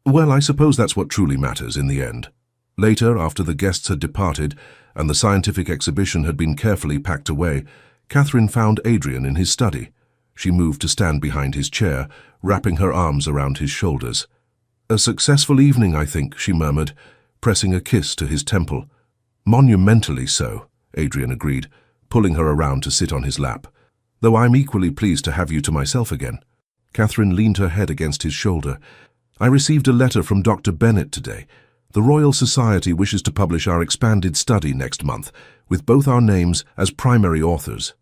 "Well, I suppose that's what truly matters in the end." Later, after the guests had departed and the scientific exhibition had been carefully packed away, Catherine found Adrian in his study. She moved to stand behind his chair, wrapping her arms around his shoulders. "A successful evening, I think," she murmured, pressing a kiss to his temple. "Monumentally so," Adrian agreed, pulling her around to sit on his lap. "Though I'm equally pleased to have you to myself again." Catherine leaned her head against his shoulder. "I received a letter from Dr. Bennett today. The Royal Society wishes to publish our expanded study next month, with both our names as primary authors."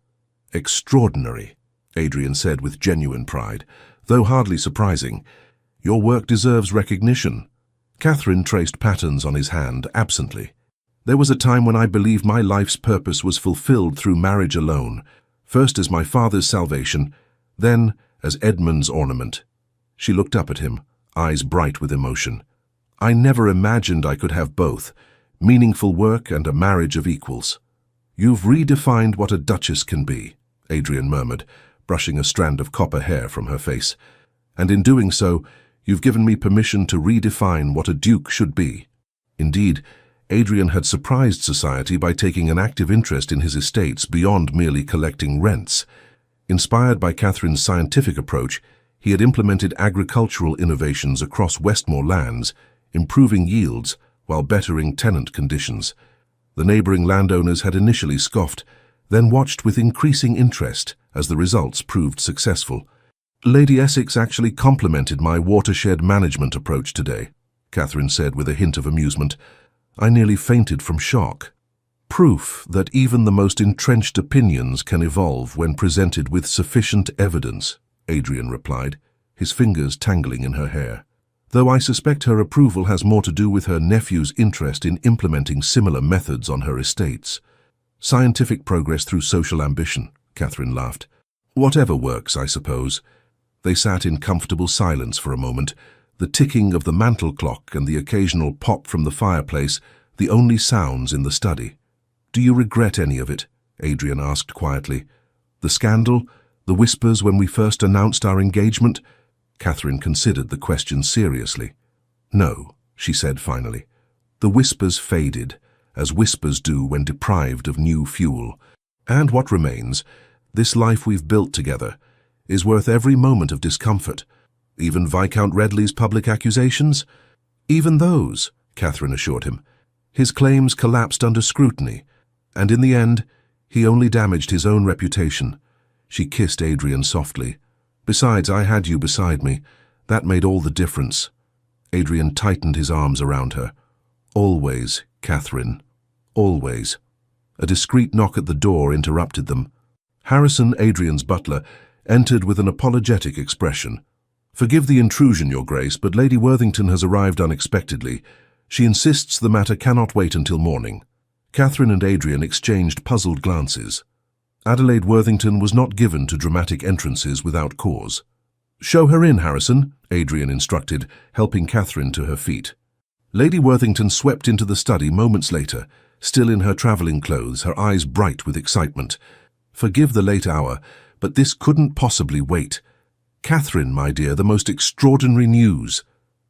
"Extraordinary," Adrian said with genuine pride, though hardly surprising. "Your work deserves recognition." Catherine traced patterns on his hand absently. "There was a time when I believed my life's purpose was fulfilled through marriage alone, first as my father's salvation, then as Edmund's ornament." She looked up at him, eyes bright with emotion. "I never imagined I could have both, meaningful work and a marriage of equals." "You've redefined what a duchess can be," Adrian murmured, brushing a strand of copper hair from her face. "And in doing so, you've given me permission to redefine what a duke should be." Indeed, Adrian had surprised society by taking an active interest in his estates beyond merely collecting rents. Inspired by Catherine's scientific approach, he had implemented agricultural innovations across Westmore lands, improving yields while bettering tenant conditions. The neighboring landowners had initially scoffed, then watched with increasing interest as the results proved successful. "Lady Essex actually complimented my watershed management approach today," Catherine said with a hint of amusement. "I nearly fainted from shock." "Proof that even the most entrenched opinions can evolve when presented with sufficient evidence," Adrian replied, his fingers tangling in her hair. "Though I suspect her approval has more to do with her nephew's interest in implementing similar methods on her estates." "Scientific progress through social ambition," Catherine laughed. "Whatever works, I suppose." They sat in comfortable silence for a moment, the ticking of the mantel clock and the occasional pop from the fireplace the only sounds in the study. "Do you regret any of it?" Adrian asked quietly. "The scandal? The whispers when we first announced our engagement?" Catherine considered the question seriously. "No," she said finally. "The whispers faded, as whispers do when deprived of new fuel. And what remains, this life we've built together, is worth every moment of discomfort. Even Viscount Redley's public accusations?" "Even those," Catherine assured him. "His claims collapsed under scrutiny, and in the end, he only damaged his own reputation." She kissed Adrian softly. "Besides, I had you beside me. That made all the difference." Adrian tightened his arms around her. "Always, Catherine. Always." A discreet knock at the door interrupted them. Harrison, Adrian's butler, entered with an apologetic expression. "Forgive the intrusion, Your Grace, but Lady Worthington has arrived unexpectedly. She insists the matter cannot wait until morning." Catherine and Adrian exchanged puzzled glances. Adelaide Worthington was not given to dramatic entrances without cause. "Show her in, Harrison," Adrian instructed, helping Catherine to her feet. Lady Worthington swept into the study moments later, still in her travelling clothes, her eyes bright with excitement. "Forgive the late hour, but this couldn't possibly wait. Catherine, my dear, the most extraordinary news."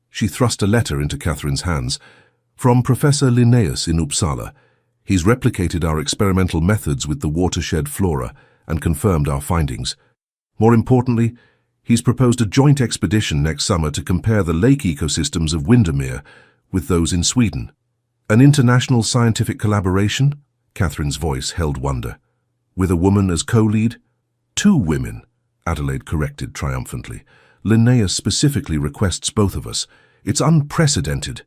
She thrust a letter into Catherine's hands. "From Professor Linnaeus in Uppsala. He's replicated our experimental methods with the watershed flora and confirmed our findings. More importantly, he's proposed a joint expedition next summer to compare the lake ecosystems of Windermere with those in Sweden. An international scientific collaboration? Catherine's voice held wonder. With a woman as co-lead? 2 women, Adelaide corrected triumphantly. Linnaeus specifically requests both of us. It's unprecedented.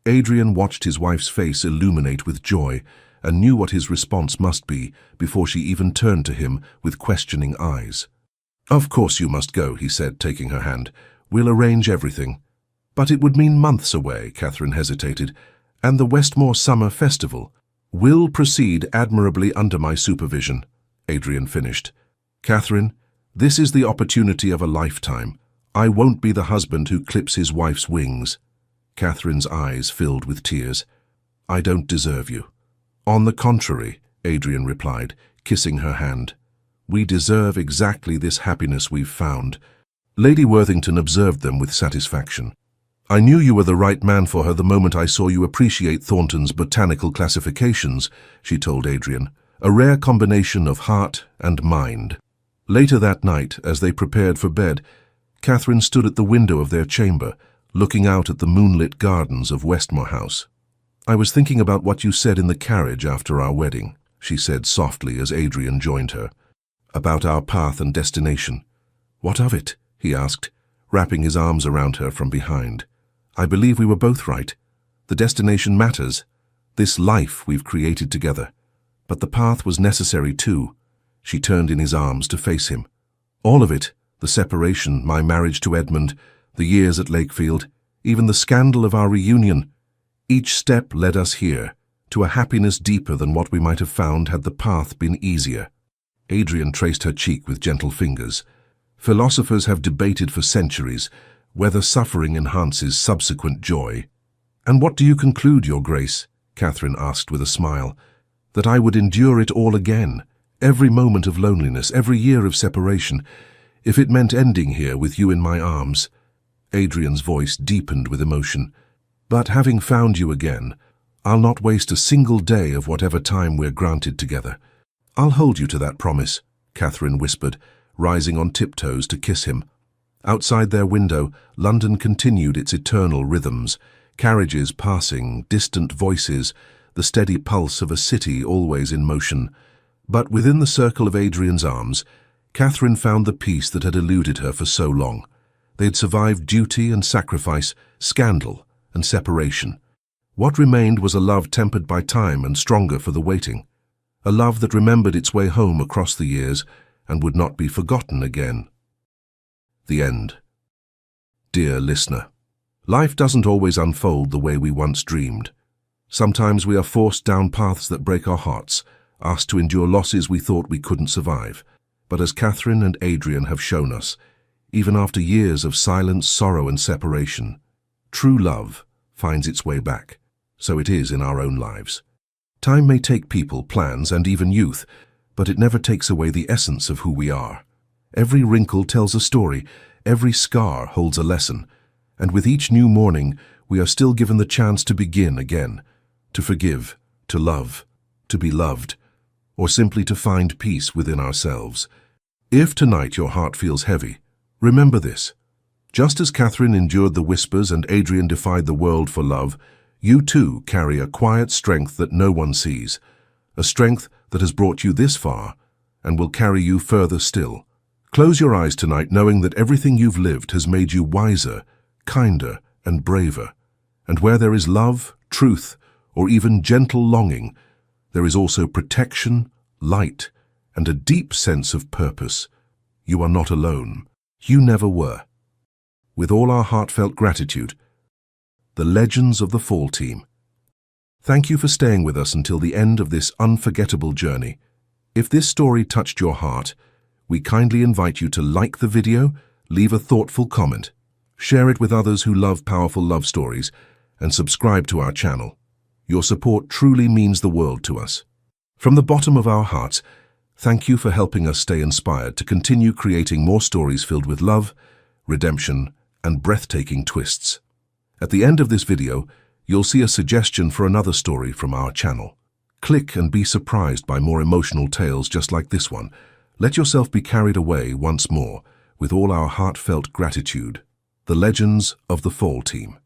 Adrian watched his wife's face illuminate with joy and knew what his response must be before she even turned to him with questioning eyes. "Of course you must go," he said, taking her hand. "We'll arrange everything." "But it would mean months away," Catherine hesitated. "And the Westmore Summer Festival." "Will proceed admirably under my supervision," Adrian finished. "Catherine, this is the opportunity of a lifetime. I won't be the husband who clips his wife's wings." Catherine's eyes filled with tears. "I don't deserve you." "On the contrary," Adrian replied, kissing her hand. "We deserve exactly this happiness we've found." Lady Worthington observed them with satisfaction. "I knew you were the right man for her the moment I saw you appreciate Thornton's botanical classifications," she told Adrian. "A rare combination of heart and mind." Later that night, as they prepared for bed, Catherine stood at the window of their chamber, looking out at the moonlit gardens of Westmore House. "I was thinking about what you said in the carriage after our wedding," she said softly as Adrian joined her. "About our path and destination." "What of it?" he asked, wrapping his arms around her from behind. "I believe we were both right. The destination matters, this life we've created together. But the path was necessary too." She turned in his arms to face him. "All of it, the separation, my marriage to Edmund, the years at Lakefield, even the scandal of our reunion. Each step led us here, to a happiness deeper than what we might have found had the path been easier." Adrian traced her cheek with gentle fingers. "Philosophers have debated for centuries whether suffering enhances subsequent joy." "And what do you conclude, Your Grace?" Catherine asked with a smile. "That I would endure it all again, every moment of loneliness, every year of separation, if it meant ending here with you in my arms." Adrian's voice deepened with emotion. "But having found you again, I'll not waste a single day of whatever time we're granted together." "I'll hold you to that promise," Catherine whispered, rising on tiptoes to kiss him. Outside their window, London continued its eternal rhythms, carriages passing, distant voices, the steady pulse of a city always in motion. But within the circle of Adrian's arms, Catherine found the peace that had eluded her for so long. They had survived duty and sacrifice, scandal and separation. What remained was a love tempered by time and stronger for the waiting. A love that remembered its way home across the years and would not be forgotten again. The end. Dear listener, life doesn't always unfold the way we once dreamed. Sometimes we are forced down paths that break our hearts, asked to endure losses we thought we couldn't survive. But as Catherine and Adrian have shown us, even after years of silence, sorrow and separation, true love finds its way back. So it is in our own lives. Time may take people, plans, and even youth, but it never takes away the essence of who we are. Every wrinkle tells a story, every scar holds a lesson, and with each new morning, we are still given the chance to begin again, to forgive, to love, to be loved, or simply to find peace within ourselves. If tonight your heart feels heavy, remember this. Just as Catherine endured the whispers and Adrian defied the world for love, you too carry a quiet strength that no one sees, a strength that has brought you this far and will carry you further still. Close your eyes tonight knowing that everything you've lived has made you wiser, kinder, and braver. And where there is love, truth, or even gentle longing, there is also protection, light, and a deep sense of purpose. You are not alone. You never were. With all our heartfelt gratitude, the Legends of the Fall Team. Thank you for staying with us until the end of this unforgettable journey. If this story touched your heart, we kindly invite you to like the video, leave a thoughtful comment, share it with others who love powerful love stories, and subscribe to our channel. Your support truly means the world to us. From the bottom of our hearts, thank you for helping us stay inspired to continue creating more stories filled with love, redemption, and breathtaking twists. At the end of this video, you'll see a suggestion for another story from our channel. Click and be surprised by more emotional tales just like this one. Let yourself be carried away once more with all our heartfelt gratitude. The Legends of the Fall Team.